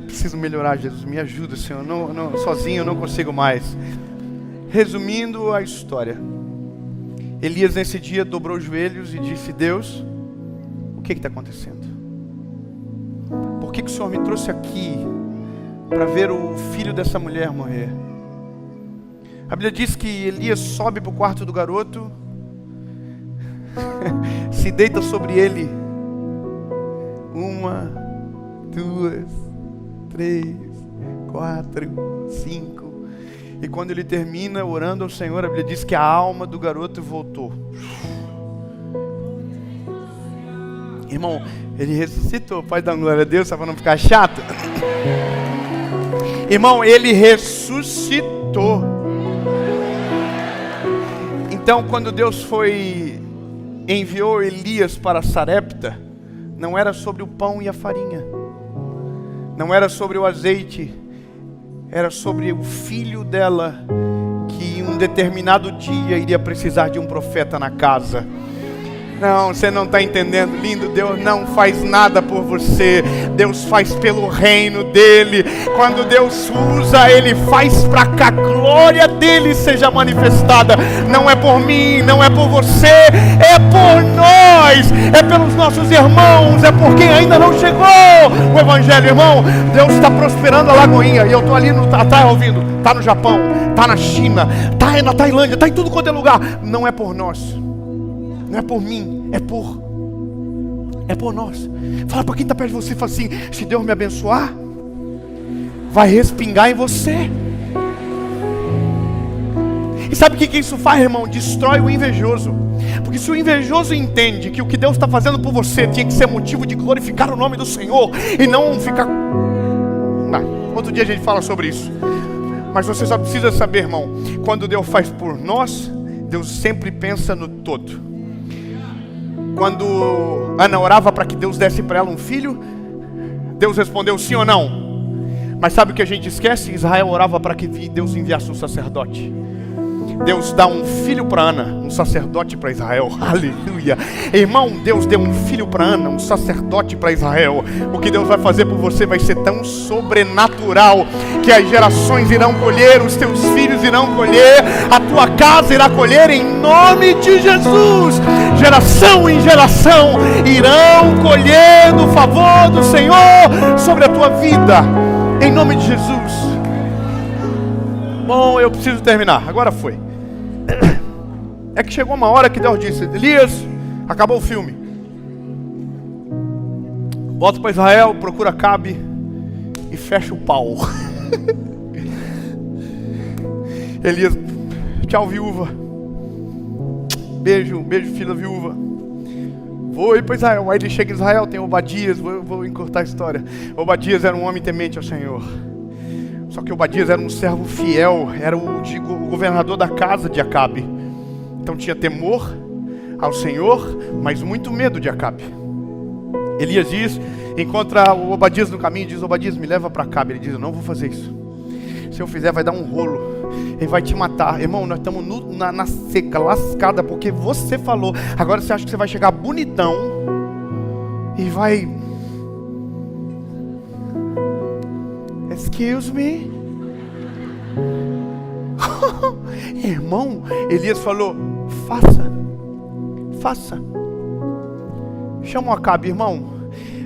preciso melhorar, Jesus, me ajuda, Senhor. Sozinho eu não consigo mais. Resumindo a história, Elias nesse dia dobrou os joelhos e disse, Deus, o que está acontecendo? Por que o Senhor me trouxe aqui para ver o filho dessa mulher morrer? A Bíblia diz que Elias sobe para o quarto do garoto, se deita sobre ele, 1, 2, 3, 4, 5, e quando ele termina orando ao Senhor, a Bíblia diz que a alma do garoto voltou. Irmão, ele ressuscitou, pode dar glória a Deus, só para não ficar chato. Irmão, ele ressuscitou. Então, quando Deus enviou Elias para Sarepta, não era sobre o pão e a farinha, não era sobre o azeite, era sobre o filho dela, que em um determinado dia iria precisar de um profeta na casa. Não, você não está entendendo, lindo. Deus não faz nada por você, Deus faz pelo reino dele. Quando Deus usa, ele faz para que a glória dele seja manifestada. Não é por mim, não é por você, é por nós, é pelos nossos irmãos, é por quem ainda não chegou o evangelho. Irmão, Deus está prosperando a Lagoinha, e eu estou ali tá ouvindo, está no Japão, está na China, está na Tailândia, está em tudo quanto é lugar. Não é por nós, não é por mim, é por nós. Fala para quem está perto de você, fala assim, se Deus me abençoar, vai respingar em você. E sabe o que isso faz, irmão? Destrói o invejoso. Porque se o invejoso entende que o que Deus está fazendo por você tinha que ser motivo de glorificar o nome do Senhor e não ficar... outro dia a gente fala sobre isso. Mas você só precisa saber, irmão, quando Deus faz por nós, Deus sempre pensa no todo. Quando Ana orava para que Deus desse para ela um filho, Deus respondeu sim ou não. Mas sabe o que a gente esquece? Israel orava para que Deus enviasse um sacerdote. Deus dá um filho para Ana, um sacerdote para Israel. Aleluia. Irmão, Deus deu um filho para Ana, um sacerdote para Israel. O que Deus vai fazer por você vai ser tão sobrenatural que as gerações irão colher, os teus filhos irão colher, a tua casa irá colher em nome de Jesus. Geração em geração irão colher do favor do Senhor sobre a tua vida, em nome de Jesus. Bom, eu preciso terminar, agora foi. É que chegou uma hora que Deus disse: Elias, acabou o filme. Volta para Israel, procura Acabe e fecha o pau. Elias, tchau viúva. Beijo filha viúva. Vou ir para Israel. Aí ele chega em Israel, tem Obadias, vou encurtar a história. Obadias era um homem temente ao Senhor. Só que Obadias era um servo fiel, era o governador da casa de Acabe. Então tinha temor ao Senhor, mas muito medo de Acabe. Elias diz, encontra o Obadias no caminho e diz: Obadias, me leva para Acabe. Ele diz: eu não vou fazer isso. Se eu fizer vai dar um rolo, ele vai te matar. Irmão, nós estamos na seca, lascada, porque você falou. Agora você acha que você vai chegar bonitão e vai... Excuse me? Irmão, Elias falou: faça. Chama o Acabe, irmão.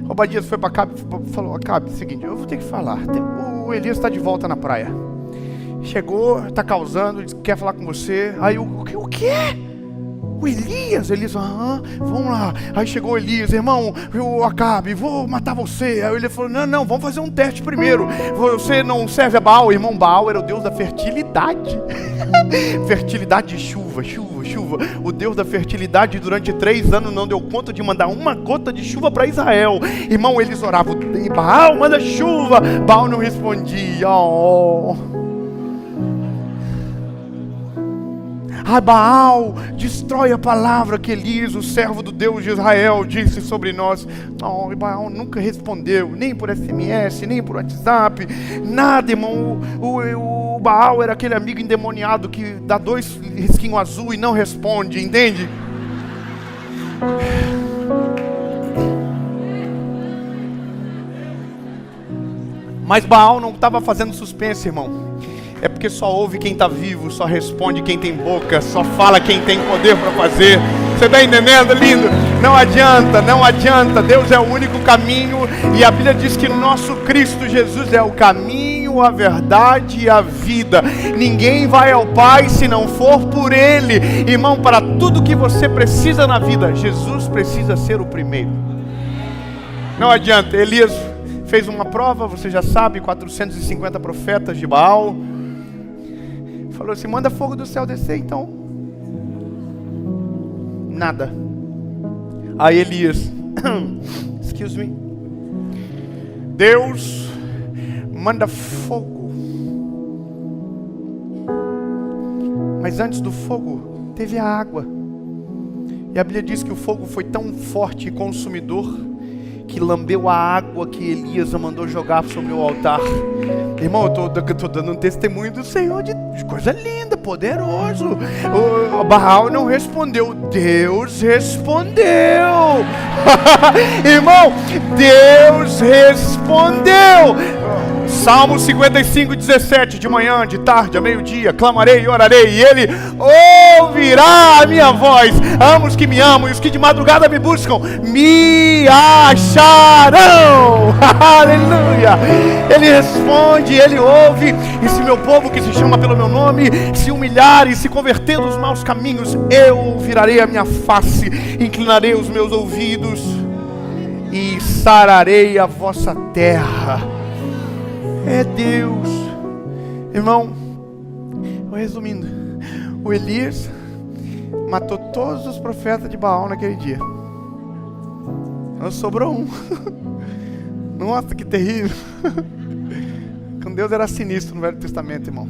Obadias foi para Acabe e falou: Acabe, seguinte, eu vou ter que falar. O Elias está de volta na praia. Chegou, está causando, quer falar com você. Aí o quê? O Elias, vamos lá. Aí chegou o Elias: irmão, o Acabe, vou matar você. Aí ele falou: não, vamos fazer um teste primeiro. Você não serve a Baal? Irmão, Baal era o deus da fertilidade. Fertilidade, chuva. O Deus da fertilidade durante 3 anos não deu conta de mandar uma gota de chuva para Israel. Irmão, eles oravam: Baal, manda chuva. Baal não respondia. Baal, destrói a palavra que Elias, o servo do Deus de Israel, disse sobre nós. Baal nunca respondeu, nem por SMS, nem por WhatsApp, nada, irmão. O Baal era aquele amigo endemoniado que dá 2 risquinhos azul e não responde, entende? Mas Baal não estava fazendo suspense, irmão. É porque só ouve quem está vivo, só responde quem tem boca, só fala quem tem poder para fazer. Você está entendendo, lindo? Não adianta. Deus é o único caminho. E a Bíblia diz que nosso Cristo Jesus é o caminho, a verdade e a vida. Ninguém vai ao Pai se não for por Ele. Irmão, para tudo que você precisa na vida, Jesus precisa ser o primeiro. Não adianta. Elias fez uma prova, você já sabe, 450 profetas de Baal. Falou assim: manda fogo do céu descer então. Nada. Aí Elias, excuse me, Deus manda fogo. Mas antes do fogo teve a água. E a Bíblia diz que o fogo foi tão forte e consumidor que lambeu a água que Elias mandou jogar sobre o altar. Irmão, eu tô dando um testemunho do Senhor, de coisa linda, poderoso. O Baal não respondeu, Deus respondeu. Irmão, Deus respondeu. Salmo 55, 17, de manhã, de tarde, a meio-dia, clamarei e orarei, e Ele ouvirá a minha voz. Amo os que me amam, e os que de madrugada me buscam, me acharão. Aleluia. Ele responde, Ele ouve. E se meu povo que se chama pelo meu nome se humilhar e se converter dos maus caminhos, eu virarei a minha face, inclinarei os meus ouvidos e sararei a vossa terra. É Deus. Irmão, resumindo, O Elias matou todos os profetas de Baal naquele dia. Não sobrou um. Nossa, que terrível. Com Deus era sinistro no Velho Testamento, irmão.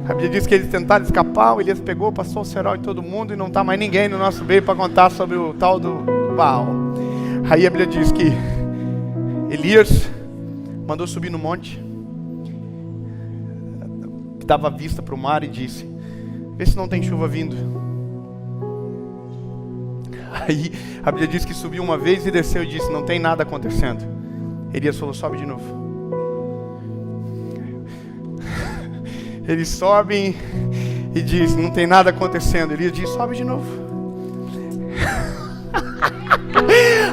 A Bíblia diz que eles tentaram escapar, o Elias pegou, passou o cerol em todo mundo e não está mais ninguém no nosso meio para contar sobre o tal do Baal. Aí a Bíblia diz que Elias mandou subir no monte, que dava vista para o mar, e disse: vê se não tem chuva vindo. Aí a Bíblia diz que subiu uma vez e desceu e disse: não tem nada acontecendo. Elias falou: sobe de novo. Eles sobem e diz: não tem nada acontecendo. Elias diz: sobe de novo.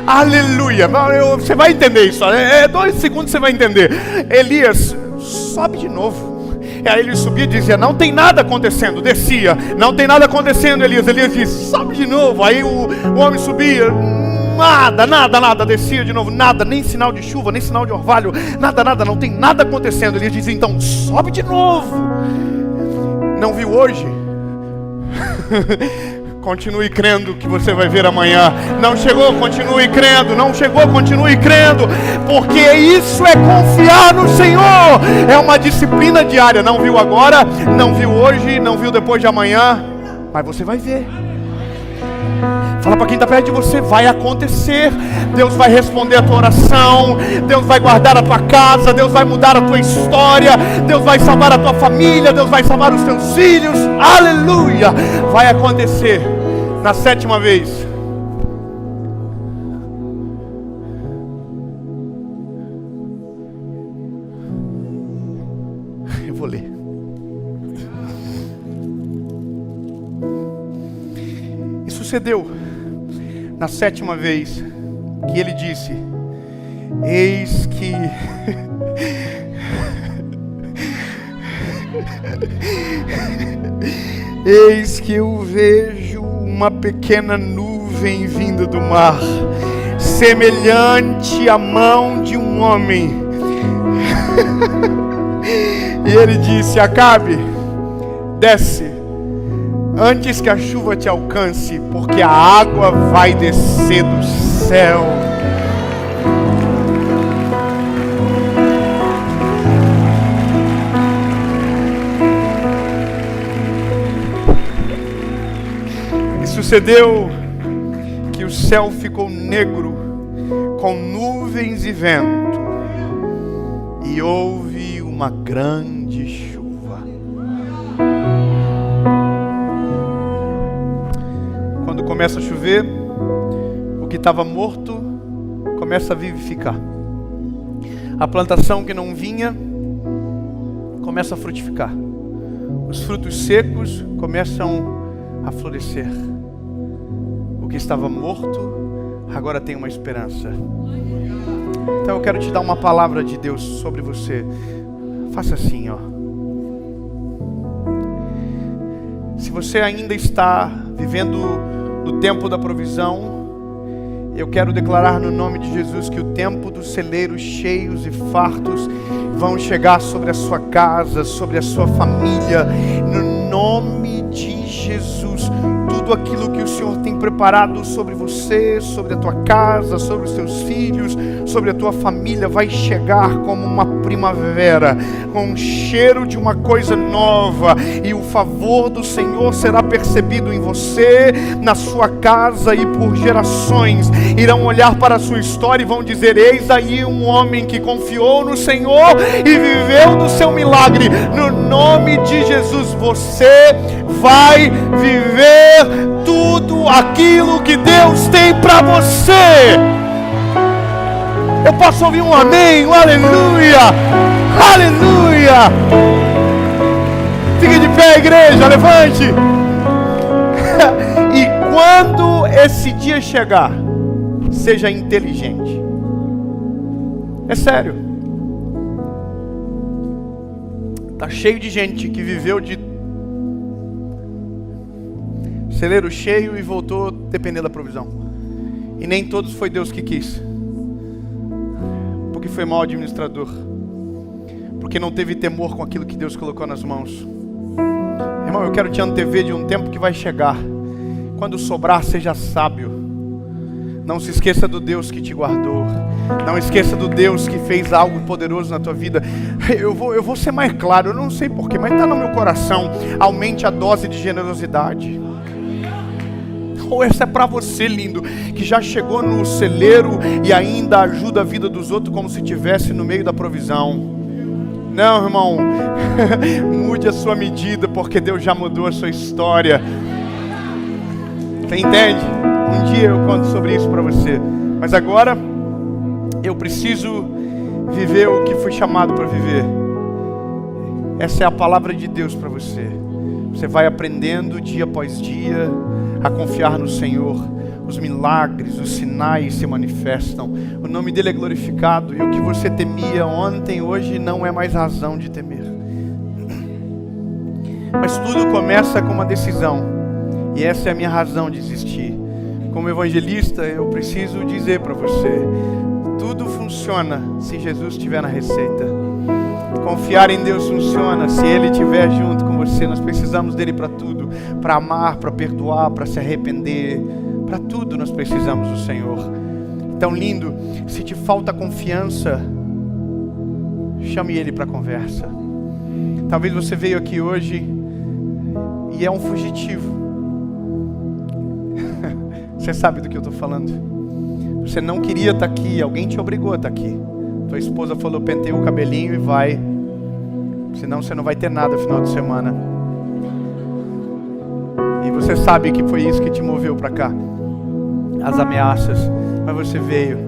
Aleluia. Você vai entender isso. 2 segundos você vai entender. Elias sobe de novo. E aí ele subia e dizia: não tem nada acontecendo. Descia: não tem nada acontecendo. Elias diz: sobe de novo. Aí o homem subia: nada, descia de novo, nada, nem sinal de chuva, nem sinal de orvalho, nada, não tem nada acontecendo. Ele diz: então sobe de novo. Não viu hoje? Continue crendo que você vai ver amanhã. Não chegou, continue crendo. Não chegou, continue crendo, porque isso é confiar no Senhor. É uma disciplina diária. Não viu agora, não viu hoje, não viu depois de amanhã, mas você vai ver. Fala para quem está perto de você: vai acontecer. Deus vai responder a tua oração. Deus vai guardar a tua casa. Deus vai mudar a tua história. Deus vai salvar a tua família. Deus vai salvar os teus filhos. Aleluia. Vai acontecer. Na 7ª vez, eu vou ler. E sucedeu na 7ª vez que ele disse: eis que eis que eu vejo uma pequena nuvem vinda do mar, semelhante à mão de um homem. E ele disse: Acabe, desce, antes que a chuva te alcance, porque a água vai descer do céu. E sucedeu que o céu ficou negro, com nuvens e vento, e houve uma grande chuva. Quando começa a chover, o que estava morto começa a vivificar. A plantação que não vinha começa a frutificar. Os frutos secos começam a florescer. O que estava morto agora tem uma esperança. Então eu quero te dar uma palavra de Deus sobre você. Faça assim, ó. Se você ainda está vivendo no tempo da provisão, eu quero declarar no nome de Jesus que o tempo dos celeiros cheios e fartos vão chegar sobre a sua casa, sobre a sua família, no nome de Jesus. Tudo aquilo que o Senhor tem preparado sobre você, sobre a tua casa, sobre os teus filhos, sobre a tua família, vai chegar como uma primavera, com um cheiro de uma coisa nova, e o favor do Senhor será percebido em você, na sua casa, e por gerações irão olhar para a sua história e vão dizer: eis aí um homem que confiou no Senhor e viveu do seu milagre. No nome de Jesus, você vai viver tudo aquilo que Deus tem para você. Eu posso ouvir um amém, um aleluia, aleluia. Fique de pé, igreja, levante. E quando esse dia chegar, seja inteligente. É sério. Tá cheio de gente que viveu de celeiro cheio e voltou dependendo da provisão. E nem todos foi Deus que quis, porque foi mau administrador, porque não teve temor com aquilo que Deus colocou nas mãos. Irmão, eu quero te antever de um tempo que vai chegar. Quando sobrar, seja sábio. Não se esqueça do Deus que te guardou. Não esqueça do Deus que fez algo poderoso na tua vida. Eu vou ser mais claro, eu não sei porquê, mas está no meu coração. Aumente a dose de generosidade. Ou essa é para você, lindo, que já chegou no celeiro e ainda ajuda a vida dos outros como se estivesse no meio da provisão. Não, irmão, mude a sua medida, porque Deus já mudou a sua história. Você entende? Um dia eu conto sobre isso para você. Mas agora, eu preciso viver o que fui chamado para viver. Essa é a palavra de Deus para você. Você vai aprendendo dia após dia a confiar no Senhor. Os milagres, os sinais se manifestam. O nome dele é glorificado. E o que você temia ontem, hoje não é mais razão de temer. Mas tudo começa com uma decisão. E essa é a minha razão de existir. Como evangelista, eu preciso dizer para você: tudo funciona se Jesus estiver na receita. Confiar em Deus funciona se Ele estiver junto com você. Nós precisamos dele para tudo. Para amar, para perdoar, para se arrepender. Para tudo nós precisamos do Senhor. Então, lindo, se te falta confiança, chame Ele para conversa. Talvez você veio aqui hoje e é um fugitivo. Você sabe do que eu estou falando. Você não queria estar aqui, alguém te obrigou a estar aqui. Tua esposa falou: penteia o cabelinho e vai, senão você não vai ter nada no final de semana. E você sabe que foi isso que te moveu para cá, as ameaças, mas você veio.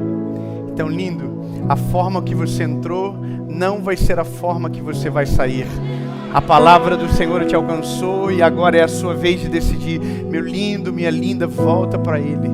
Então, lindo, a forma que você entrou não vai ser a forma que você vai sair. A palavra do Senhor te alcançou e agora é a sua vez de decidir. Meu lindo, minha linda, volta para Ele.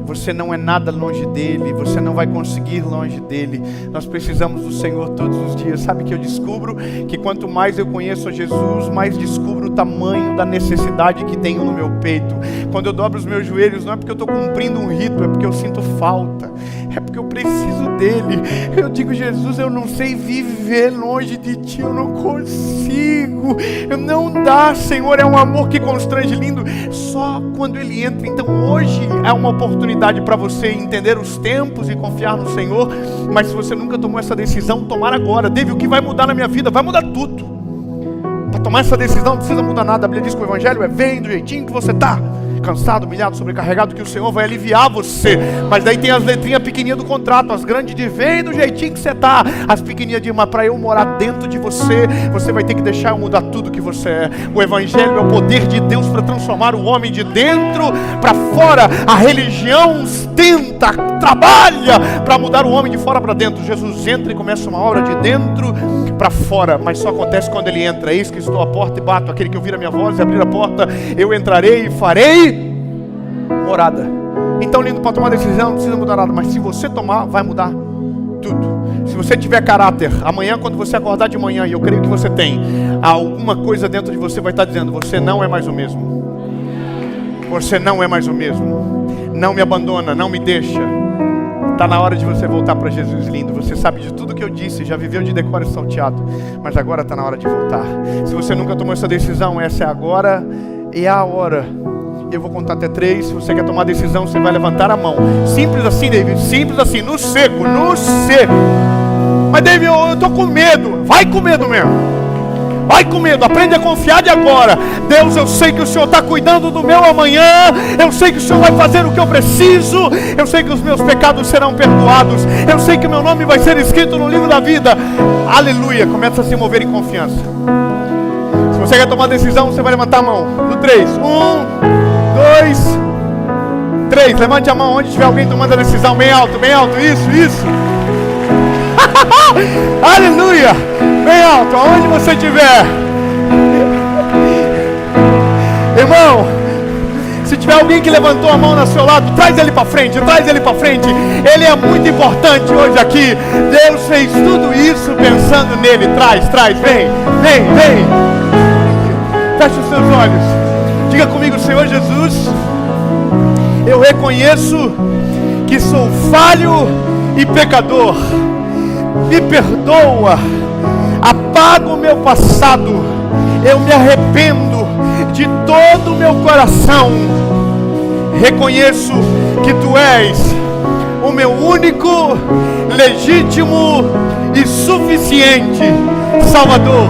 Você não é nada longe dele, você não vai conseguir longe dele. Nós precisamos do Senhor todos os dias. Sabe que eu descubro que quanto mais eu conheço a Jesus, mais descubro o tamanho da necessidade que tenho no meu peito. Quando eu dobro os meus joelhos, não é porque eu estou cumprindo um rito, é porque eu sinto falta, é porque eu preciso dele. Eu digo: Jesus, eu não sei viver longe de ti, eu não consigo, não dá, Senhor. É um amor que constrange, lindo, só quando ele entra. Então hoje é uma oportunidade para você entender os tempos e confiar no Senhor. Mas se você nunca tomou essa decisão, tomar agora. David, o que vai mudar na minha vida? Vai mudar tudo. Para tomar essa decisão não precisa mudar nada. A Bíblia diz que o Evangelho é: vem do jeitinho que você está, cansado, humilhado, sobrecarregado, que o Senhor vai aliviar você. Mas daí tem as letrinhas pequenininhas do contrato, as grandes de vem do jeitinho que você está, as pequenininhas de: mas para eu morar dentro de você, você vai ter que deixar eu mudar tudo que você é. O Evangelho é o poder de Deus para transformar o homem de dentro para fora. A religião tenta, trabalha para mudar o homem de fora para dentro. Jesus entra e começa uma obra de dentro para fora, mas só acontece quando ele entra. Eis que estou à porta e bato. Aquele que ouvir a minha voz e abrir a porta, eu entrarei e farei morada. Então, lindo, para tomar decisão não precisa mudar nada, mas se você tomar, vai mudar tudo. Se você tiver caráter, amanhã quando você acordar de manhã, e eu creio que você tem, alguma coisa dentro de você vai estar dizendo: você não é mais o mesmo. Você não é mais o mesmo. Não me abandona, não me deixa. Está na hora de você voltar para Jesus, lindo. Você sabe de tudo que eu disse, já viveu de decoro e salteado, mas agora está na hora de voltar. Se você nunca tomou essa decisão, essa é agora e é a hora. Eu vou contar até 3. Se você quer tomar decisão, você vai levantar a mão. Simples assim, David. Simples assim, no seco, no seco. Mas, David, eu estou com medo. Vai com medo mesmo. Vai com medo, aprende a confiar de agora. Deus, eu sei que o Senhor está cuidando do meu amanhã. Eu sei que o Senhor vai fazer o que eu preciso. Eu sei que os meus pecados serão perdoados. Eu sei que o meu nome vai ser escrito no livro da vida. Aleluia, começa a se mover em confiança. Se você quer tomar decisão, você vai levantar a mão. No 3, 1, 2, 3, levante a mão onde tiver alguém tomando a decisão. Bem alto, isso. Aleluia, bem alto, aonde você estiver. Irmão, se tiver alguém que levantou a mão no seu lado, traz ele para frente. Ele é muito importante hoje aqui. Deus fez tudo isso pensando nele. Traz, vem. Feche os seus olhos. Diga comigo: Senhor Jesus, eu reconheço que sou falho e pecador. Me perdoa, apaga o meu passado. Eu me arrependo de todo o meu coração, reconheço que Tu és o meu único, legítimo e suficiente Salvador.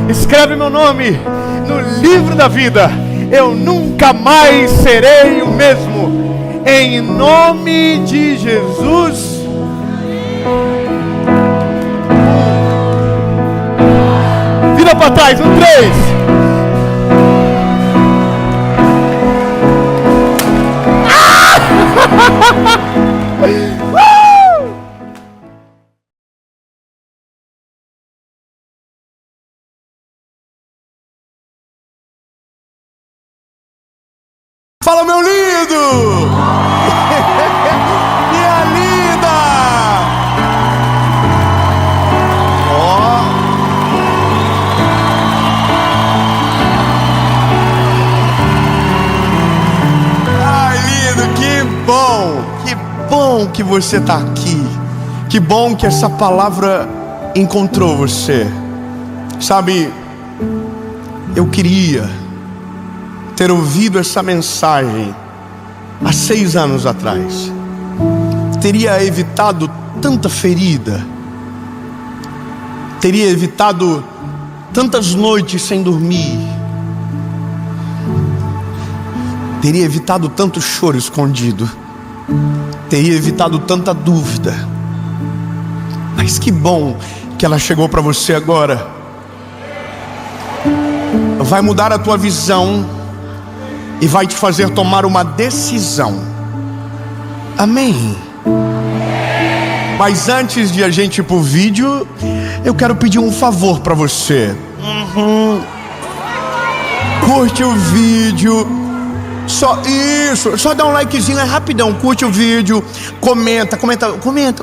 Escreve meu nome no livro da vida. Eu nunca mais serei o mesmo. Em nome de Jesus. Vira para trás, 1, 3. Fala, meu lindo! Minha linda! Ó! Ai, lindo, que bom! Que bom que você está aqui. Que bom que essa palavra encontrou você. Sabe, eu queria ter ouvido essa mensagem há 6 anos atrás. Teria evitado tanta ferida, teria evitado tantas noites sem dormir, teria evitado tanto choro escondido, teria evitado tanta dúvida. Mas que bom que ela chegou para você agora. Vai mudar a tua visão e vai te fazer tomar uma decisão. Amém? Mas antes de a gente ir pro vídeo, eu quero pedir um favor para você. Curte o vídeo. Só isso, só dá um likezinho, é rapidão. Curte o vídeo, comenta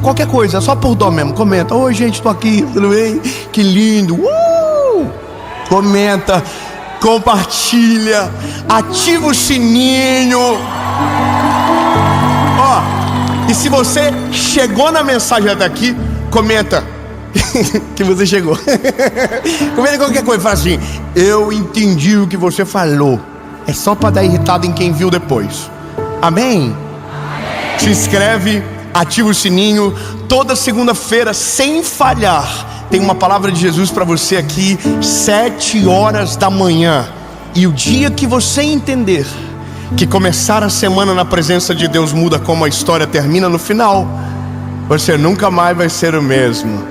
qualquer coisa, só por dó mesmo. Comenta: oi gente, tô aqui, tudo bem? Que lindo. Comenta, compartilha, ativa o sininho. Ó, e se você chegou na mensagem até aqui, comenta que você chegou. Comenta qualquer coisa, fala assim: eu entendi o que você falou. É só para dar irritado em quem viu depois. Amém? Se inscreve, ativa o sininho. Toda segunda-feira, sem falhar, tem uma palavra de Jesus para você aqui, 7 horas da manhã. E o dia que você entender que começar a semana na presença de Deus muda como a história termina no final, você nunca mais vai ser o mesmo.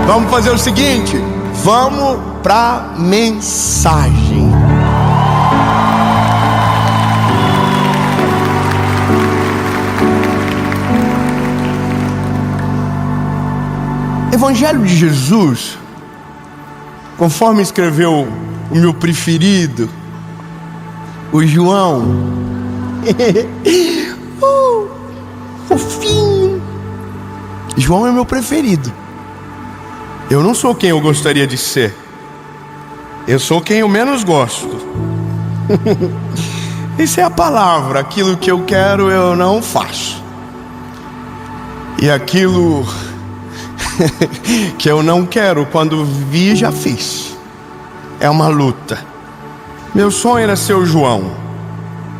Vamos fazer o seguinte, vamos para mensagem. Evangelho de Jesus, conforme escreveu o meu preferido, o João. Fofinho. João é meu preferido. Eu não sou quem eu gostaria de ser. Eu sou quem eu menos gosto. Isso é a palavra. Aquilo que eu quero eu não faço. E aquilo que eu não quero, quando vi, já fiz. É uma luta. Meu sonho era ser o João,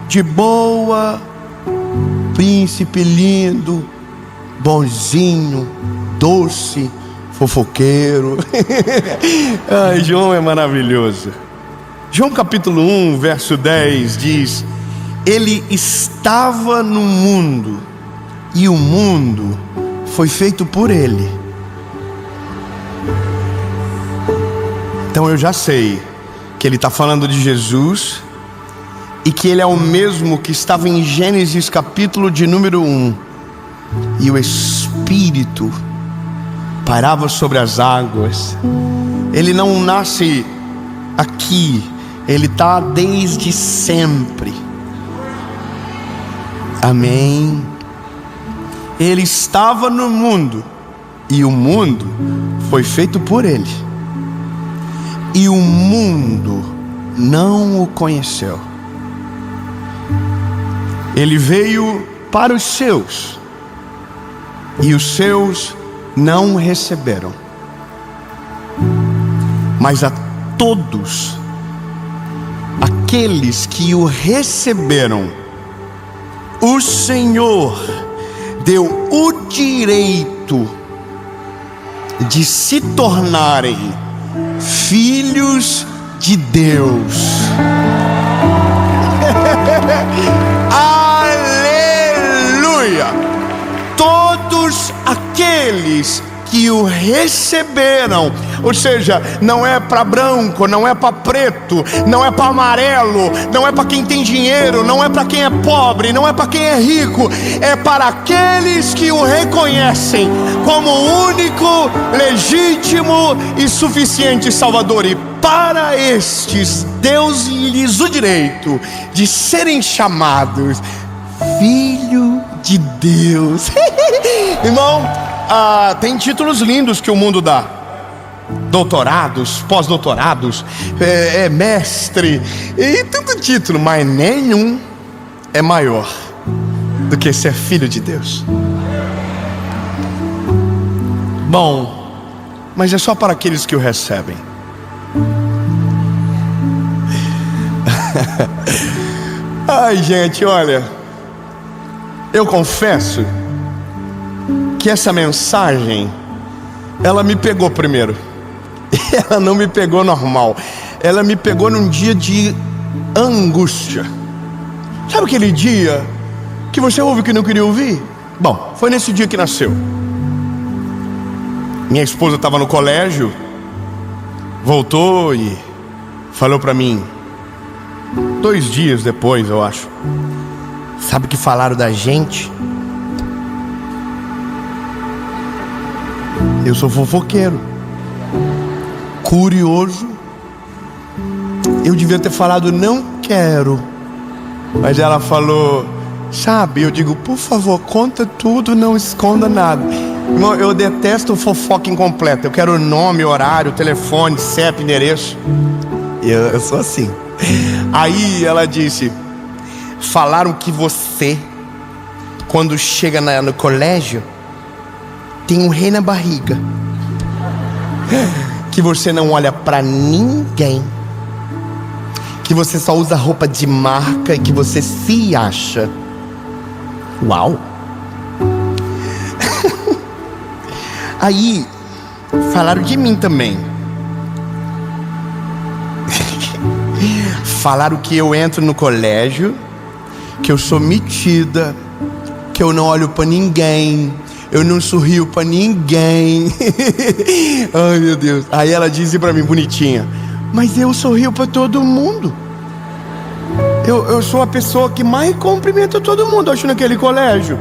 de boa, príncipe lindo, bonzinho, doce, fofoqueiro. Ai, João é maravilhoso. João capítulo 1, verso 10 diz: ele estava no mundo, e o mundo foi feito por ele. Então eu já sei que ele está falando de Jesus e que ele é o mesmo que estava em Gênesis capítulo de número 1. E o Espírito pairava sobre as águas. Ele não nasce aqui, ele está desde sempre. Amém? Ele estava no mundo e o mundo foi feito por ele. E o mundo não o conheceu. Ele veio para os seus, e os seus não o receberam. Mas a todos aqueles que o receberam, o Senhor deu o direito de se tornarem filhos de Deus. Aleluia! Todos aqueles que o receberam, ou seja, não é para branco, não é para preto, não é para amarelo, não é para quem tem dinheiro, não é para quem é pobre, não é para quem é rico, é para aqueles que o reconhecem como o único, legítimo e suficiente Salvador. E para estes, Deus lhes o direito de serem chamados filho de Deus. Irmão, tem títulos lindos que o mundo dá: doutorados, pós-doutorados, mestre, e tanto título, mas nenhum é maior do que ser filho de Deus. Bom, mas é só para aqueles que o recebem. Ai, gente, olha, eu confesso que essa mensagem, ela me pegou primeiro. Ela não me pegou normal. Ela me pegou num dia de angústia. Sabe aquele dia que você ouve o que não queria ouvir? Bom, foi nesse dia que nasceu. Minha esposa estava no colégio, voltou e falou para mim, 2 dias depois, eu acho: sabe o que falaram da gente? Eu sou fofoqueiro, curioso. Eu devia ter falado não quero, mas ela falou, sabe? Eu digo, por favor, conta tudo, não esconda nada. Irmão, eu detesto fofoca incompleta. Eu quero o nome, horário, telefone, CEP, endereço. Eu sou assim. Aí ela disse, falaram que você, quando chega no colégio, tem um rei na barriga, que você não olha pra ninguém, que você só usa roupa de marca e que você se acha. Uau! Aí falaram de mim também. Falaram que eu entro no colégio, que eu sou metida, que eu não olho pra ninguém, eu não sorrio pra ninguém. Ai, meu Deus. Aí ela disse pra mim, bonitinha, mas eu sorrio pra todo mundo. Eu sou a pessoa que mais cumprimenta todo mundo, acho, naquele colégio.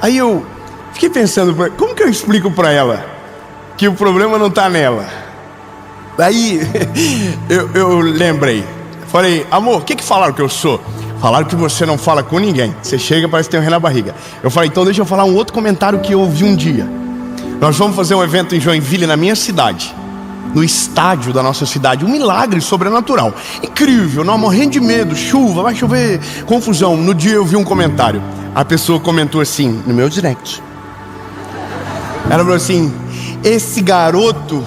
Aí eu fiquei pensando, como que eu explico pra ela que o problema não tá nela? Daí eu lembrei, falei, amor, o que falaram que eu sou? Falaram que você não fala com ninguém, você chega, parece que tem um rei na barriga. Eu falei, então deixa eu falar um outro comentário que eu ouvi um dia. Nós vamos fazer um evento em Joinville, na minha cidade, no estádio da nossa cidade, um milagre sobrenatural, incrível, nós morrendo de medo, chuva, vai chover, confusão. No dia eu vi um comentário, a pessoa comentou assim, no meu direct, ela falou assim, esse garoto,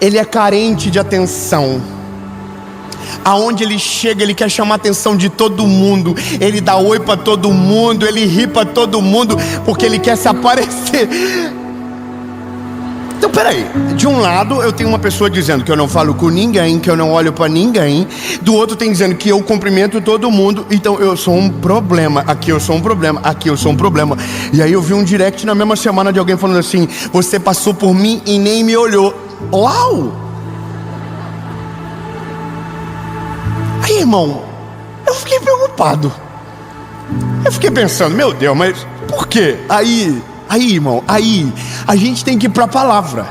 ele é carente de atenção. Aonde ele chega, ele quer chamar a atenção de todo mundo. Ele dá oi pra todo mundo, ele ri pra todo mundo, porque ele quer se aparecer. Então peraí, de um lado eu tenho uma pessoa dizendo que eu não falo com ninguém, que eu não olho pra ninguém. Do outro tem dizendo que eu cumprimento todo mundo. Então eu sou um problema, aqui eu sou um problema, aqui eu sou um problema. E aí eu vi um direct na mesma semana de alguém falando assim, você passou por mim e nem me olhou. Uau! Aí, irmão, eu fiquei preocupado. Eu fiquei pensando, meu Deus, mas por quê? Aí, irmão, a gente tem que ir para a palavra.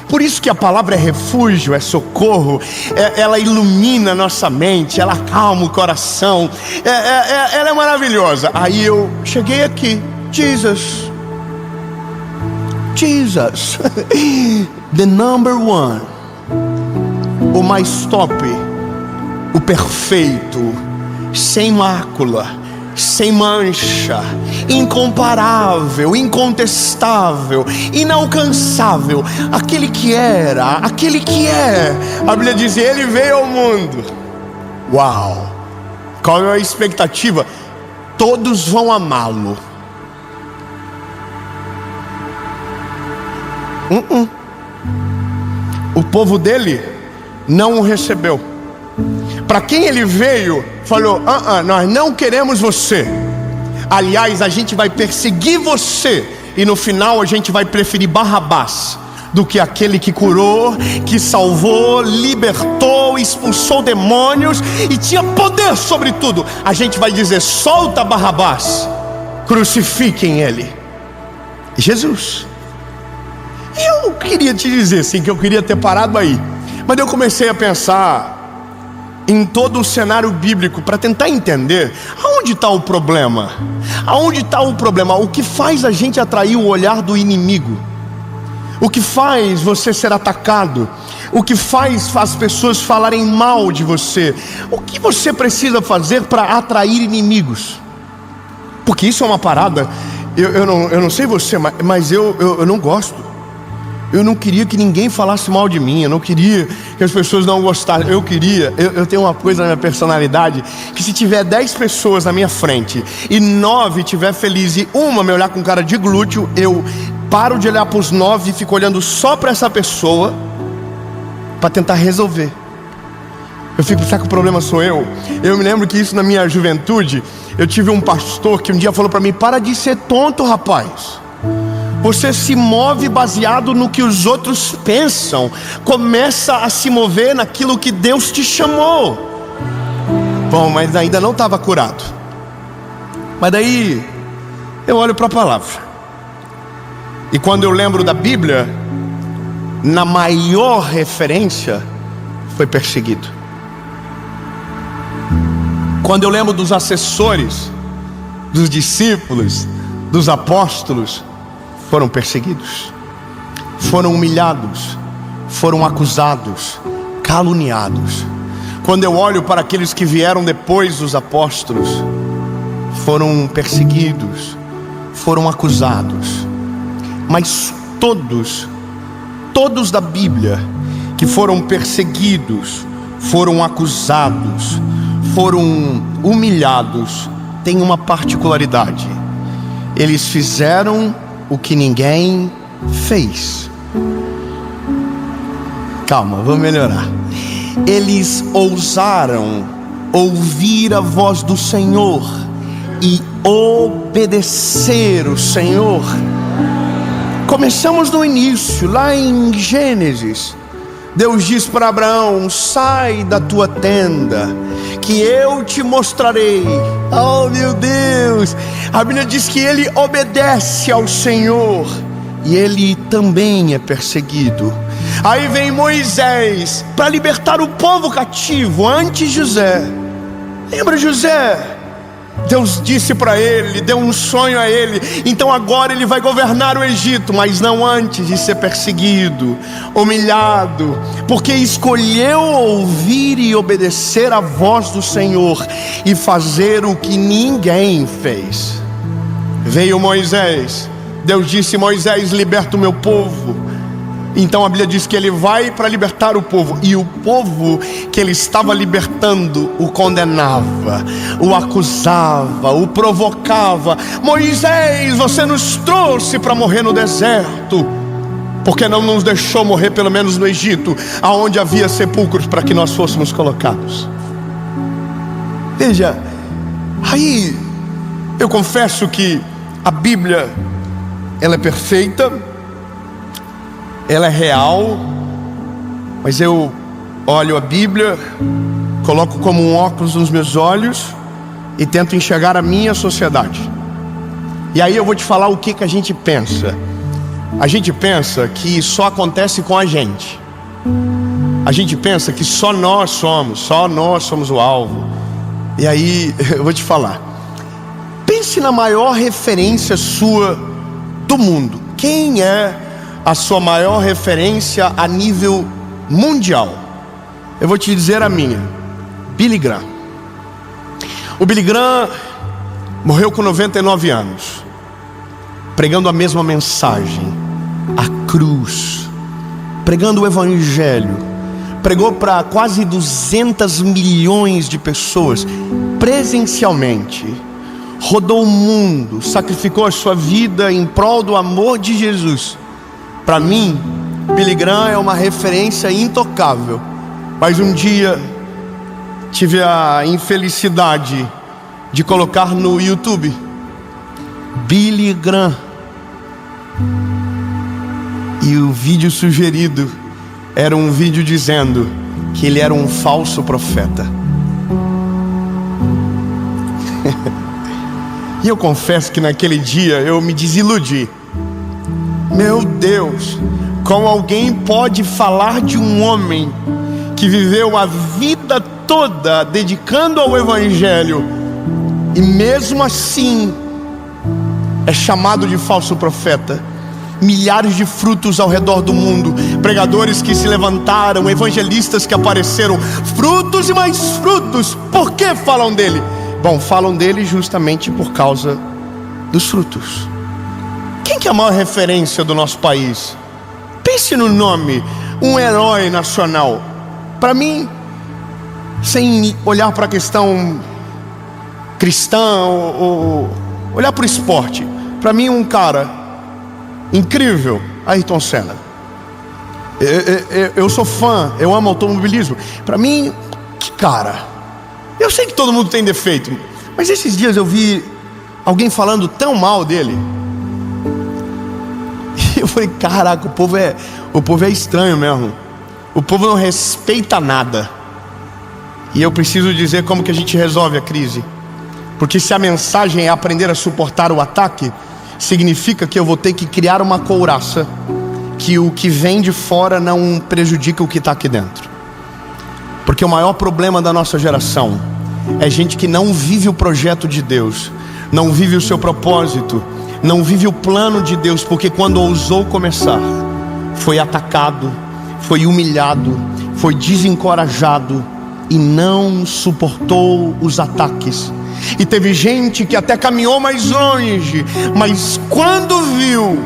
Por isso que a palavra é refúgio, é socorro, ela ilumina a nossa mente, ela acalma o coração, ela é maravilhosa. Aí eu cheguei aqui, Jesus, the number one, o mais top, o perfeito, sem mácula, sem mancha, incomparável, incontestável, inalcançável, aquele que era, aquele que é. A Bíblia diz: ele veio ao mundo. Uau! Qual é a expectativa? Todos vão amá-lo. O povo dele não o recebeu. Para quem ele veio, falou: nós não queremos você. Aliás, a gente vai perseguir você, e no final a gente vai preferir Barrabás do que aquele que curou, que salvou, libertou, expulsou demônios e tinha poder sobre tudo. A gente vai dizer: solta Barrabás, crucifiquem ele. Jesus. E eu queria te dizer assim, que eu queria ter parado aí, mas eu comecei a pensar em todo o cenário bíblico para tentar entender aonde está o problema. Aonde está o problema? O que faz a gente atrair o olhar do inimigo? O que faz você ser atacado? O que faz as pessoas falarem mal de você? O que você precisa fazer para atrair inimigos? Porque isso é uma parada. Eu não sei você, mas eu não gosto. Eu não queria que ninguém falasse mal de mim. Eu não queria que as pessoas não gostassem. Eu tenho uma coisa na minha personalidade, que se tiver 10 pessoas na minha frente e 9 estiver feliz e uma me olhar com cara de glúteo, eu paro de olhar para os 9 e fico olhando só para essa pessoa, para tentar resolver. Eu fico: será que o problema sou eu? Eu me lembro que isso na minha juventude, eu tive um pastor que um dia falou para mim: para de ser tonto, rapaz. Você se move baseado no que os outros pensam. Começa a se mover naquilo que Deus te chamou. Bom, mas ainda não estava curado. Mas daí eu olho para a palavra, e quando eu lembro da Bíblia, na maior referência, foi perseguido. Quando eu lembro dos assessores, dos discípulos, dos apóstolos, foram perseguidos, foram humilhados, foram acusados, caluniados. Quando eu olho para aqueles que vieram depois dos apóstolos, foram perseguidos, foram acusados. Mas todos da Bíblia que foram perseguidos, foram acusados, foram humilhados, têm uma particularidade: eles fizeram o que ninguém fez. Calma, vou melhorar. Eles ousaram ouvir a voz do Senhor e obedecer o Senhor. Começamos no início, lá em Gênesis. Deus diz para Abraão: sai da tua tenda, que eu te mostrarei. Oh meu Deus! A Bíblia diz que ele obedece ao Senhor, e ele também é perseguido. Aí vem Moisés para libertar o povo cativo, antes José. Lembra José? Deus disse para ele, deu um sonho a ele. Então agora ele vai governar o Egito, mas não antes de ser perseguido, humilhado, porque escolheu ouvir e obedecer a voz do Senhor e fazer o que ninguém fez. Veio Moisés. Deus disse: Moisés, liberta o meu povo. Então a Bíblia diz que ele vai para libertar o povo, e o povo que ele estava libertando o condenava, o acusava, o provocava. Moisés, você nos trouxe para morrer no deserto, porque não nos deixou morrer pelo menos no Egito, aonde havia sepulcros para que nós fôssemos colocados. Veja, aí eu confesso que a Bíblia, ela é perfeita, ela é real, mas eu olho a Bíblia, coloco como um óculos nos meus olhos e tento enxergar a minha sociedade. E aí eu vou te falar o que a gente pensa. A gente pensa que só acontece com a gente. A gente pensa que só nós somos o alvo. E aí eu vou te falar. Pense na maior referência sua do mundo. Quem é a sua maior referência a nível mundial? Eu vou te dizer a minha: Billy Graham. O Billy Graham, Morreu com 99 anos, pregando a mesma mensagem, a cruz, pregando o evangelho. Pregou para quase 200 milhões de pessoas presencialmente. Rodou o mundo, sacrificou a sua vida em prol do amor de Jesus. Para mim, Billy Graham é uma referência intocável. Mas um dia tive a infelicidade de colocar no YouTube Billy Graham, e o vídeo sugerido era um vídeo dizendo que ele era um falso profeta. E eu confesso que naquele dia eu me desiludi. Meu Deus, como alguém pode falar de um homem que viveu a vida toda dedicando ao evangelho e mesmo assim é chamado de falso profeta? Milhares de frutos ao redor do mundo, pregadores que se levantaram, evangelistas que apareceram, frutos e mais frutos. Por que falam dele? Bom, falam dele justamente por causa dos frutos. Quem que é a maior referência do nosso país? Pense no nome, um herói nacional. Para mim, sem olhar para a questão cristã ou olhar para o esporte, para mim um cara incrível, Ayrton Senna. Eu sou fã, eu amo automobilismo. Para mim, que cara. Eu sei que todo mundo tem defeito, mas esses dias eu vi alguém falando tão mal dele. E eu falei, caraca, o povo é estranho mesmo. O povo não respeita nada. E eu preciso dizer como que a gente resolve a crise. Porque se a mensagem é aprender a suportar o ataque, significa que eu vou ter que criar uma couraça que o que vem de fora não prejudica o que está aqui dentro. Porque o maior problema da nossa geração é gente que não vive o projeto de Deus, não vive o seu propósito, não vive o plano de Deus, porque quando ousou começar, foi atacado, foi humilhado, foi desencorajado e não suportou os ataques. E teve gente que até caminhou mais longe, mas quando viu,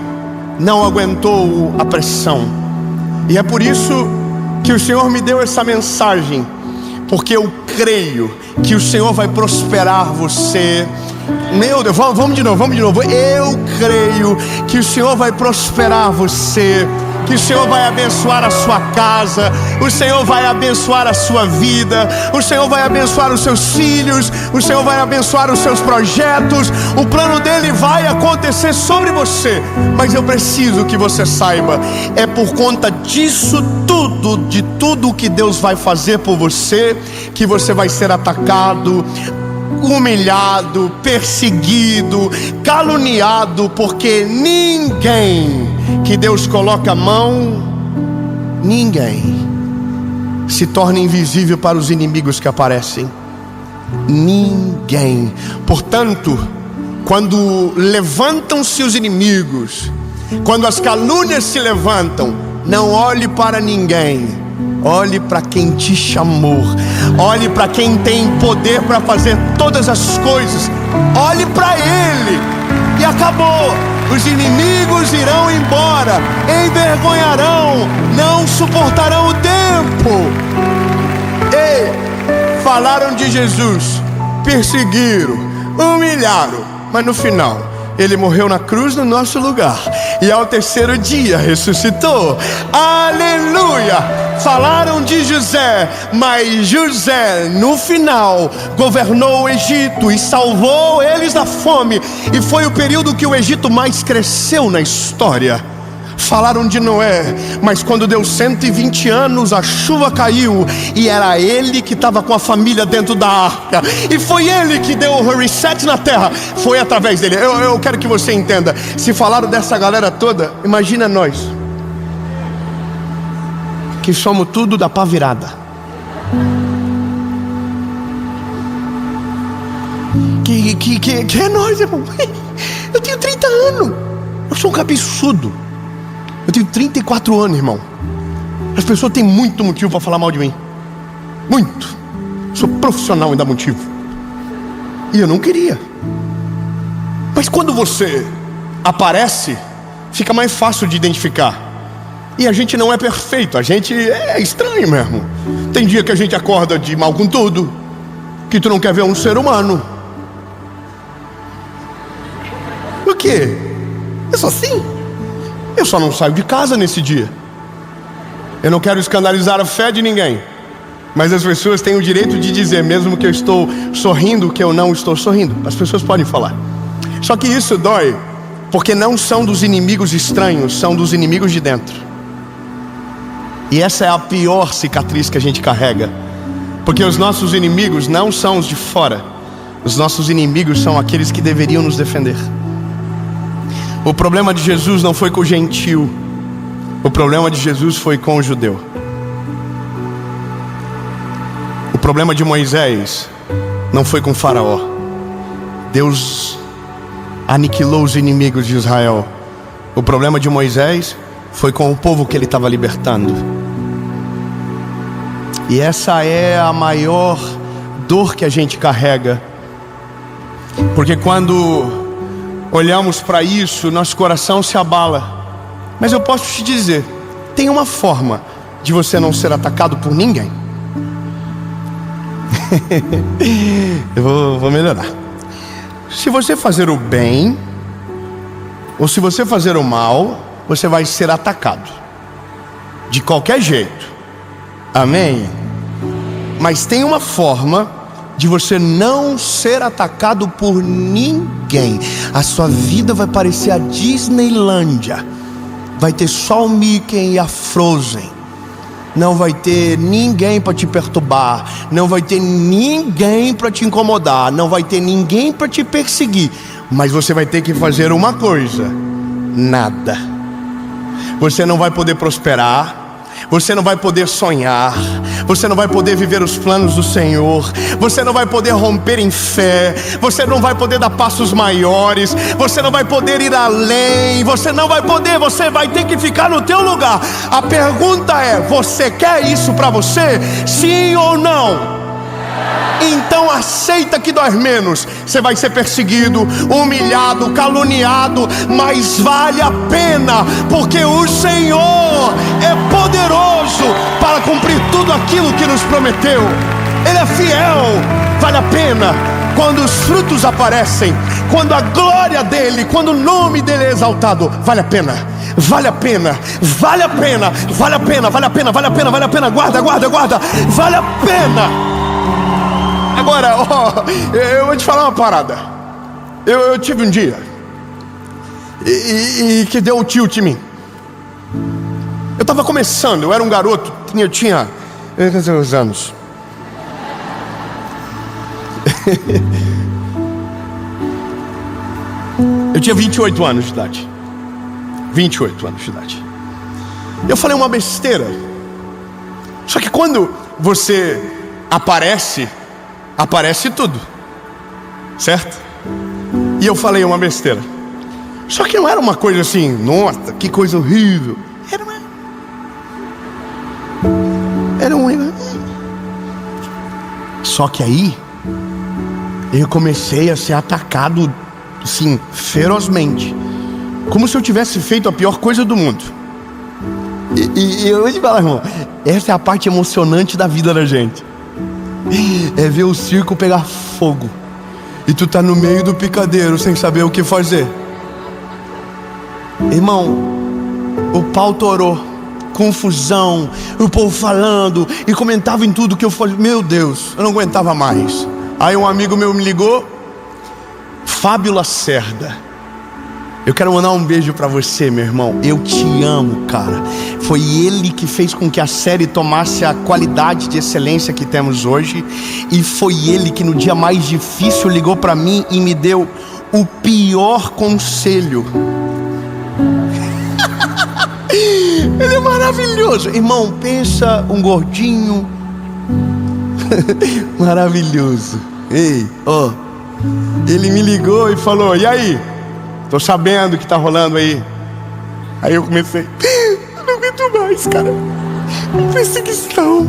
não aguentou a pressão. E é por isso que o Senhor me deu essa mensagem, porque eu creio que o Senhor vai prosperar você. Meu Deus, vamos de novo. Eu creio que o Senhor vai prosperar você, que o Senhor vai abençoar a sua casa, o Senhor vai abençoar a sua vida, o Senhor vai abençoar os seus filhos, o Senhor vai abençoar os seus projetos. O plano dele vai acontecer sobre você. Mas eu preciso que você saiba, é por conta disso tudo, de tudo que Deus vai fazer por você, que você vai ser atacado, humilhado, perseguido, caluniado, porque ninguém que Deus coloca a mão, ninguém se torna invisível para os inimigos que aparecem. Ninguém. Portanto, quando levantam-se os inimigos, quando as calúnias se levantam, não olhe para ninguém, olhe para quem te chamou, olhe para quem tem poder para fazer todas as coisas, olhe para Ele, e acabou. Os inimigos irão embora, envergonharão, não suportarão o tempo. Ei, falaram de Jesus, perseguiram, humilharam, mas no final Ele morreu na cruz no nosso lugar, e ao terceiro dia ressuscitou. Aleluia! Falaram de José, mas José no final governou o Egito e salvou eles da fome, e foi o período que o Egito mais cresceu na história. Falaram de Noé, mas quando deu 120 anos a chuva caiu, e era ele que estava com a família dentro da arca, e foi ele que deu o reset na terra. Foi através dele. Eu quero que você entenda. Se falaram dessa galera toda, imagina nós, que somos tudo da pá virada. Que é nós, irmão. Eu tenho 30 anos, eu sou um cabeçudo. Eu tenho 34 anos, irmão. As pessoas têm muito motivo para falar mal de mim. Muito. Sou profissional em dar motivo. E eu não queria. Mas quando você aparece, fica mais fácil de identificar. E a gente não é perfeito, a gente é estranho mesmo. Tem dia que a gente acorda de mal com tudo, que tu não quer ver um ser humano. O quê? Eu sou assim? Eu só não saio de casa nesse dia. Eu não quero escandalizar a fé de ninguém, mas as pessoas têm o direito de dizer, mesmo que eu estou sorrindo, que eu não estou sorrindo. As pessoas podem falar. Só que isso dói, porque não são dos inimigos estranhos, são dos inimigos de dentro. E essa é a pior cicatriz que a gente carrega, porque os nossos inimigos não são os de fora. Os nossos inimigos são aqueles que deveriam nos defender. O problema de Jesus não foi com o gentil, o problema de Jesus foi com o judeu. O problema de Moisés não foi com o faraó. Deus aniquilou os inimigos de Israel. O problema de Moisés foi com o povo que ele estava libertando. E essa é a maior dor que a gente carrega, porque quando olhamos para isso, nosso coração se abala. Mas eu posso te dizer, tem uma forma de você não ser atacado por ninguém. Eu vou melhorar. Se você fazer o bem, ou se você fazer o mal, você vai ser atacado de qualquer jeito. Amém? Mas tem uma forma de você não ser atacado por ninguém. A sua vida vai parecer a Disneylândia. Vai ter só o Mickey e a Frozen. Não vai ter ninguém para te perturbar. Não vai ter ninguém para te incomodar. Não vai ter ninguém para te perseguir. Mas você vai ter que fazer uma coisa: nada. Você não vai poder prosperar. Você não vai poder sonhar. Você não vai poder viver os planos do Senhor. Você não vai poder romper em fé. Você não vai poder dar passos maiores. Você não vai poder ir além. Você não vai poder. Você vai ter que ficar no teu lugar. A pergunta é: você quer isso para você? Sim ou não? Então aceita que dói menos. Você vai ser perseguido, humilhado, caluniado, mas vale a pena, porque o Senhor é poderoso para cumprir tudo aquilo que nos prometeu. Ele é fiel. Vale a pena. Quando os frutos aparecem, quando a glória dele, quando o nome dele é exaltado, vale a pena. Vale a pena, vale a pena, vale a pena, vale a pena, vale a pena, vale a pena. Guarda, guarda, guarda. Vale a pena. Agora, eu vou te falar uma parada. Eu tive um dia e que deu um tilt em mim. Eu estava começando, eu era um garoto, eu tinha quantos anos? Eu tinha 28 anos de idade. 28 anos de idade. Eu falei uma besteira. Só que quando você aparece tudo, certo? E eu falei uma besteira. Só que não era uma coisa assim, nossa, que coisa horrível. Era um. Só que aí eu comecei a ser atacado, assim, ferozmente, como se eu tivesse feito a pior coisa do mundo. E eu vou te falar, irmão, essa é a parte emocionante da vida da gente. É ver o circo pegar fogo e tu tá no meio do picadeiro sem saber o que fazer. Irmão, o pau torou, confusão, o povo falando e comentava em tudo que eu falei. Meu Deus, eu não aguentava mais. Aí um amigo meu me ligou, Fábio Lacerda. Eu quero mandar um beijo pra você, meu irmão. Eu te amo, cara. Foi ele que fez com que a série tomasse a qualidade de excelência que temos hoje. E foi ele que no dia mais difícil ligou pra mim e me deu o pior conselho. Ele é maravilhoso. Irmão, pensa um gordinho maravilhoso. Ei, ó, ele me ligou e falou: e aí? Tô sabendo o que tá rolando aí. Aí eu comecei: eu não aguento mais, cara. perseguição,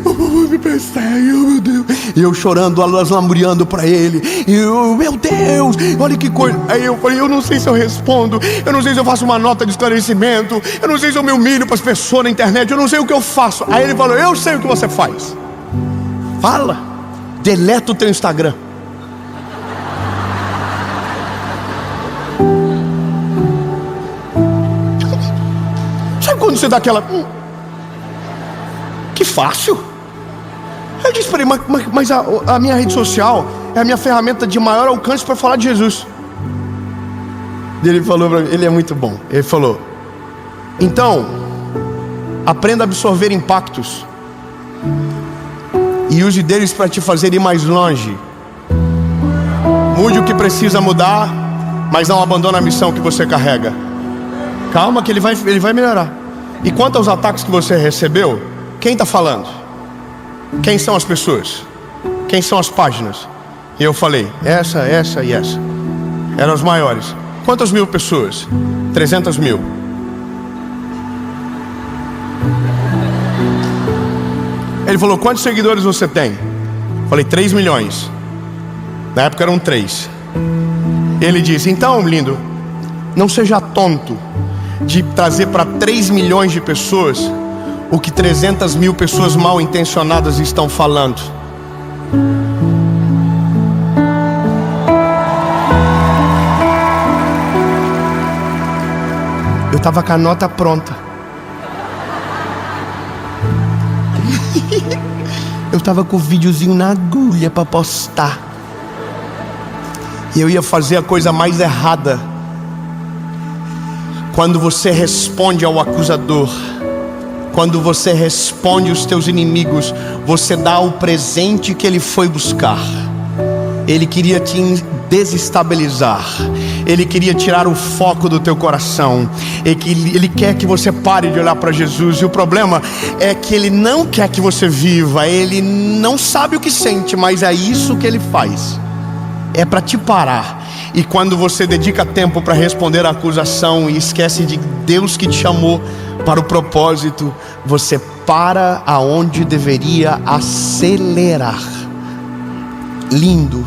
o povo me persegue, oh meu Deus. E eu chorando, lamuriando para ele. E eu, meu Deus, olha que coisa. Aí eu falei, eu não sei se eu respondo, eu não sei se eu faço uma nota de esclarecimento, eu não sei se eu me humilho para as pessoas na internet, eu não sei o que eu faço. Aí ele falou, eu sei o que você faz. Fala, deleta o teu Instagram. Sabe quando você dá aquela... que fácil. Eu disse para ele, mas a minha rede social é a minha ferramenta de maior alcance para falar de Jesus. Ele falou para mim, ele é muito bom. Ele falou, então, aprenda a absorver impactos e use deles para te fazer ir mais longe. Mude o que precisa mudar, mas não abandone a missão que você carrega. Calma que ele vai melhorar. E quanto aos ataques que você recebeu, quem está falando? Quem são as pessoas? Quem são as páginas? E eu falei, essa e essa. Eram as maiores. Quantas mil pessoas? 300 mil. Ele falou, quantos seguidores você tem? Eu falei, 3 milhões. Na época eram 3. Ele disse, então, lindo, não seja tonto de trazer para 3 milhões de pessoas o que 300 mil pessoas mal intencionadas estão falando. Eu estava com a nota pronta. Eu estava com o videozinho na agulha para postar. E eu ia fazer a coisa mais errada. Quando você responde ao acusador, quando você responde aos teus inimigos, você dá o presente que ele foi buscar. Ele queria te desestabilizar. Ele queria tirar o foco do teu coração. Ele quer que você pare de olhar para Jesus. E o problema é que ele não quer que você viva. Ele não sabe o que sente, mas é isso que ele faz. É para te parar. E quando você dedica tempo para responder a acusação e esquece de Deus que te chamou para o propósito, você para aonde deveria acelerar. Lindo,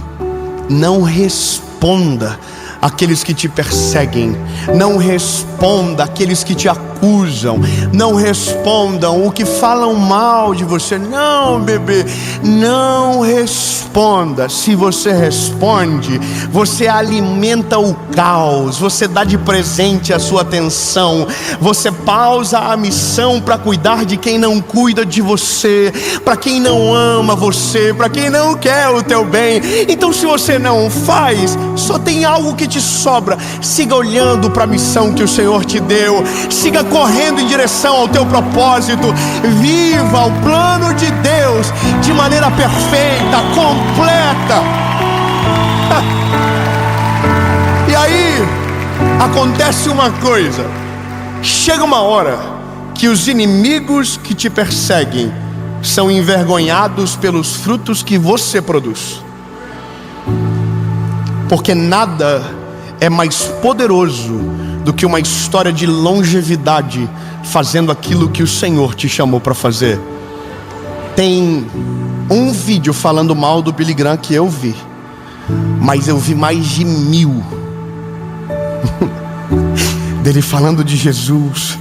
não responda àqueles que te perseguem, não responda àqueles que te acusam, não respondam o que falam mal de você. Não, bebê, não responda. Se você responde, você alimenta o caos, você dá de presente a sua atenção, você pausa a missão para cuidar de quem não cuida de você, para quem não ama você, para quem não quer o teu bem. Então, se você não faz, só tem algo que te sobra. Siga olhando para a missão que o Senhor te deu, siga correndo em direção ao teu propósito, viva o plano de Deus de maneira perfeita, completa. E aí acontece uma coisa, chega uma hora que os inimigos que te perseguem são envergonhados pelos frutos que você produz, porque nada é mais poderoso do que uma história de longevidade fazendo aquilo que o Senhor te chamou para fazer. Tem um vídeo falando mal do Billy Graham que eu vi, mas eu vi mais de 1000 dele falando de Jesus,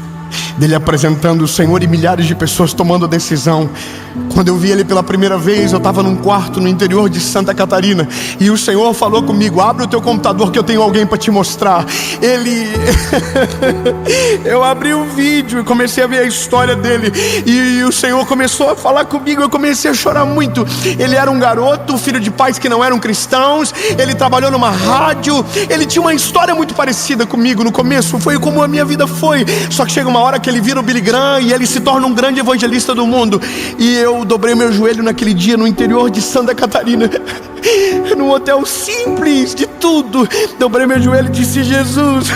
dele apresentando o Senhor e milhares de pessoas tomando a decisão. Quando eu vi ele pela primeira vez, eu estava num quarto no interior de Santa Catarina, e o Senhor falou comigo, abre o teu computador que eu tenho alguém para te mostrar. Eu abri o vídeo e comecei a ver a história dele, e o Senhor começou a falar comigo. Eu comecei a chorar muito. Ele era um garoto, filho de pais que não eram cristãos, ele trabalhou numa rádio, ele tinha uma história muito parecida comigo no começo, foi como a minha vida foi. Só que chega uma hora que ele vira o Billy Graham e ele se torna um grande evangelista do mundo. E eu dobrei meu joelho naquele dia no interior de Santa Catarina, num hotel simples de tudo. Dobrei meu joelho e disse, Jesus,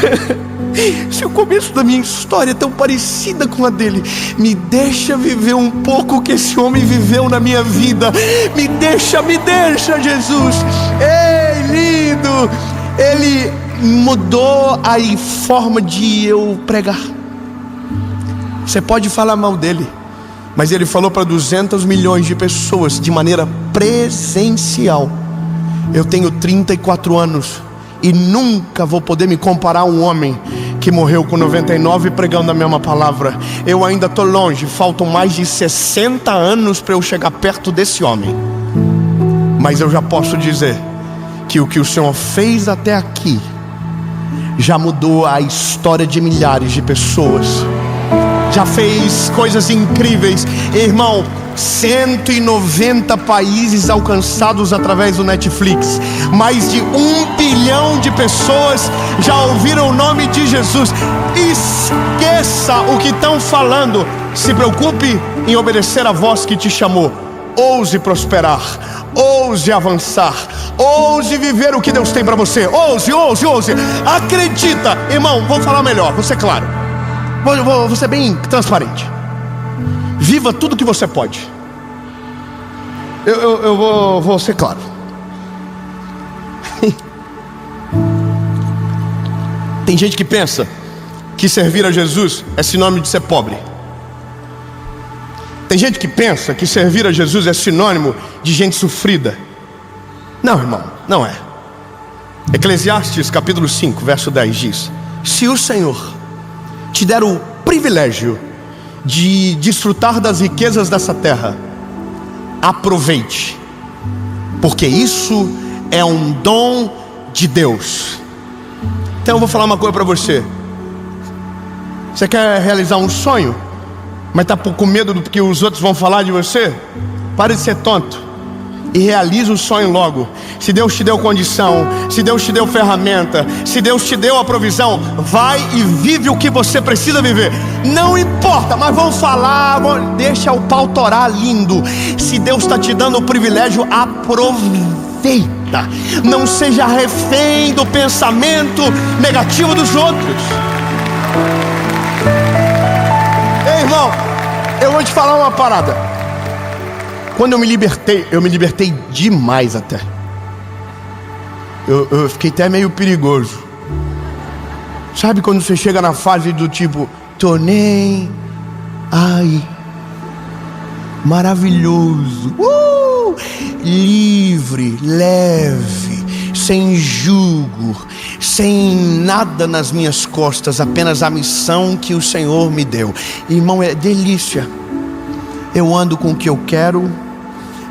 se o começo da minha história é tão parecida com a dele, me deixa viver um pouco o que esse homem viveu na minha vida. Me deixa, Jesus. Ei, lindo. Ele mudou a forma de eu pregar. Você pode falar mal dele, mas Ele falou para 200 milhões de pessoas de maneira presencial. Eu tenho 34 anos e nunca vou poder me comparar a um homem que morreu com 99 pregando a mesma palavra. Eu ainda estou longe, faltam mais de 60 anos para eu chegar perto desse homem. Mas eu já posso dizer que o que o Senhor fez até aqui já mudou a história de milhares de pessoas. Já fez coisas incríveis, irmão. 190 países alcançados através do Netflix. Mais de 1 bilhão de pessoas já ouviram o nome de Jesus. Esqueça o que estão falando. Se preocupe em obedecer a voz que te chamou. Ouse prosperar, ouse avançar, ouse viver o que Deus tem para você. Ouse, ouse, ouse. Acredita, irmão, vou falar melhor, vou ser claro. Vou ser bem transparente. Viva tudo que você pode. Eu vou ser claro. Tem gente que pensa que servir a Jesus é sinônimo de ser pobre. Tem gente que pensa que servir a Jesus é sinônimo de gente sofrida. Não, irmão, não é. Eclesiastes capítulo 5, verso 10 diz: se o Senhor te der o privilégio de desfrutar das riquezas dessa terra, aproveite, porque isso é um dom de Deus. Então eu vou falar uma coisa para você. Você quer realizar um sonho, mas está com medo do que os outros vão falar de você? Pare de ser tonto e realize o sonho logo. Se Deus te deu condição, se Deus te deu ferramenta, se Deus te deu a provisão, vai e vive o que você precisa viver. Não importa, mas vão falar, deixa o pau torar lindo. Se Deus está te dando o privilégio, aproveita. Não seja refém do pensamento negativo dos outros. Ei, irmão, eu vou te falar uma parada. Quando eu me libertei demais até. Eu fiquei até meio perigoso. Sabe quando você chega na fase do tipo, tô nem, ai, maravilhoso, livre, leve, sem jugo, sem nada nas minhas costas, apenas a missão que o Senhor me deu. Irmão, é delícia. Eu ando com o que eu quero,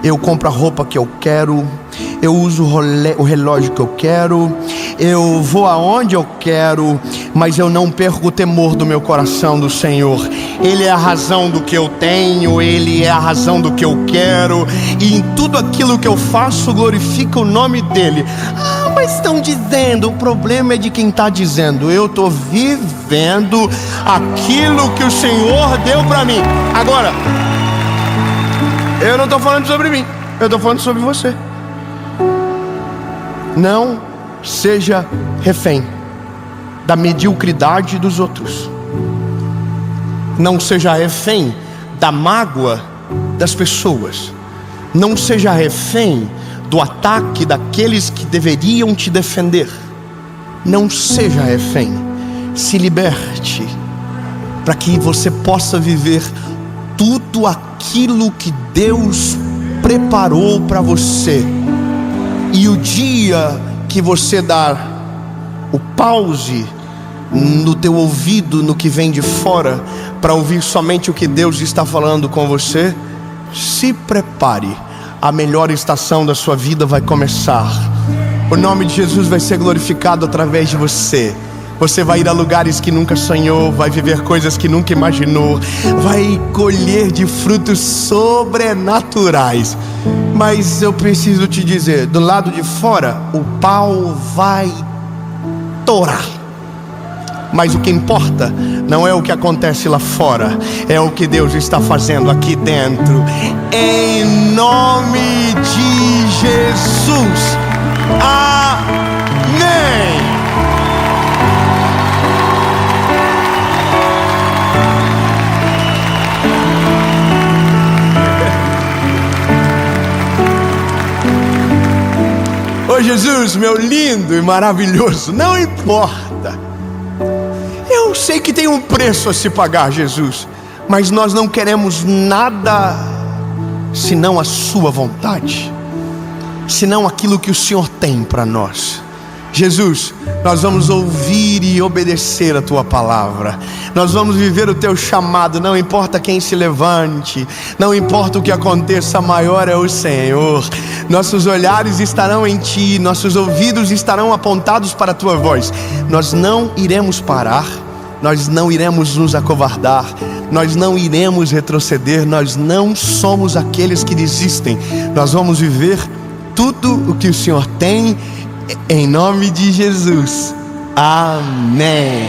eu compro a roupa que eu quero, eu uso o relógio que eu quero, eu vou aonde eu quero, mas eu não perco o temor do meu coração do Senhor. Ele é a razão do que eu tenho, Ele é a razão do que eu quero, e em tudo aquilo que eu faço glorifica o nome dEle. Ah, mas estão dizendo, o problema é de quem está dizendo. Eu estou vivendo aquilo que o Senhor deu para mim. Agora, eu não estou falando sobre mim, eu estou falando sobre você. Não seja refém da mediocridade dos outros. Não seja refém da mágoa das pessoas. Não seja refém do ataque daqueles que deveriam te defender. Não seja refém. Se liberte para que você possa viver tudo aquilo que Deus preparou para você. E o dia que você dar o pause no teu ouvido, no que vem de fora, para ouvir somente o que Deus está falando com você, se prepare, a melhor estação da sua vida vai começar. O nome de Jesus vai ser glorificado através de você. Você vai ir a lugares que nunca sonhou, vai viver coisas que nunca imaginou, vai colher de frutos sobrenaturais. Mas eu preciso te dizer, do lado de fora, o pau vai torar. Mas o que importa não é o que acontece lá fora, é o que Deus está fazendo aqui dentro. Em nome de Jesus. Amém. Ô Jesus, meu lindo e maravilhoso, não importa. Eu sei que tem um preço a se pagar, Jesus, mas nós não queremos nada senão a sua vontade, senão aquilo que o Senhor tem para nós. Jesus, nós vamos ouvir e obedecer a tua palavra, nós vamos viver o teu chamado, não importa quem se levante, não importa o que aconteça, maior é o Senhor. Nossos olhares estarão em ti, nossos ouvidos estarão apontados para a tua voz. Nós não iremos parar, nós não iremos nos acovardar, nós não iremos retroceder, nós não somos aqueles que desistem. Nós vamos viver tudo o que o Senhor tem, em nome de Jesus. Amém.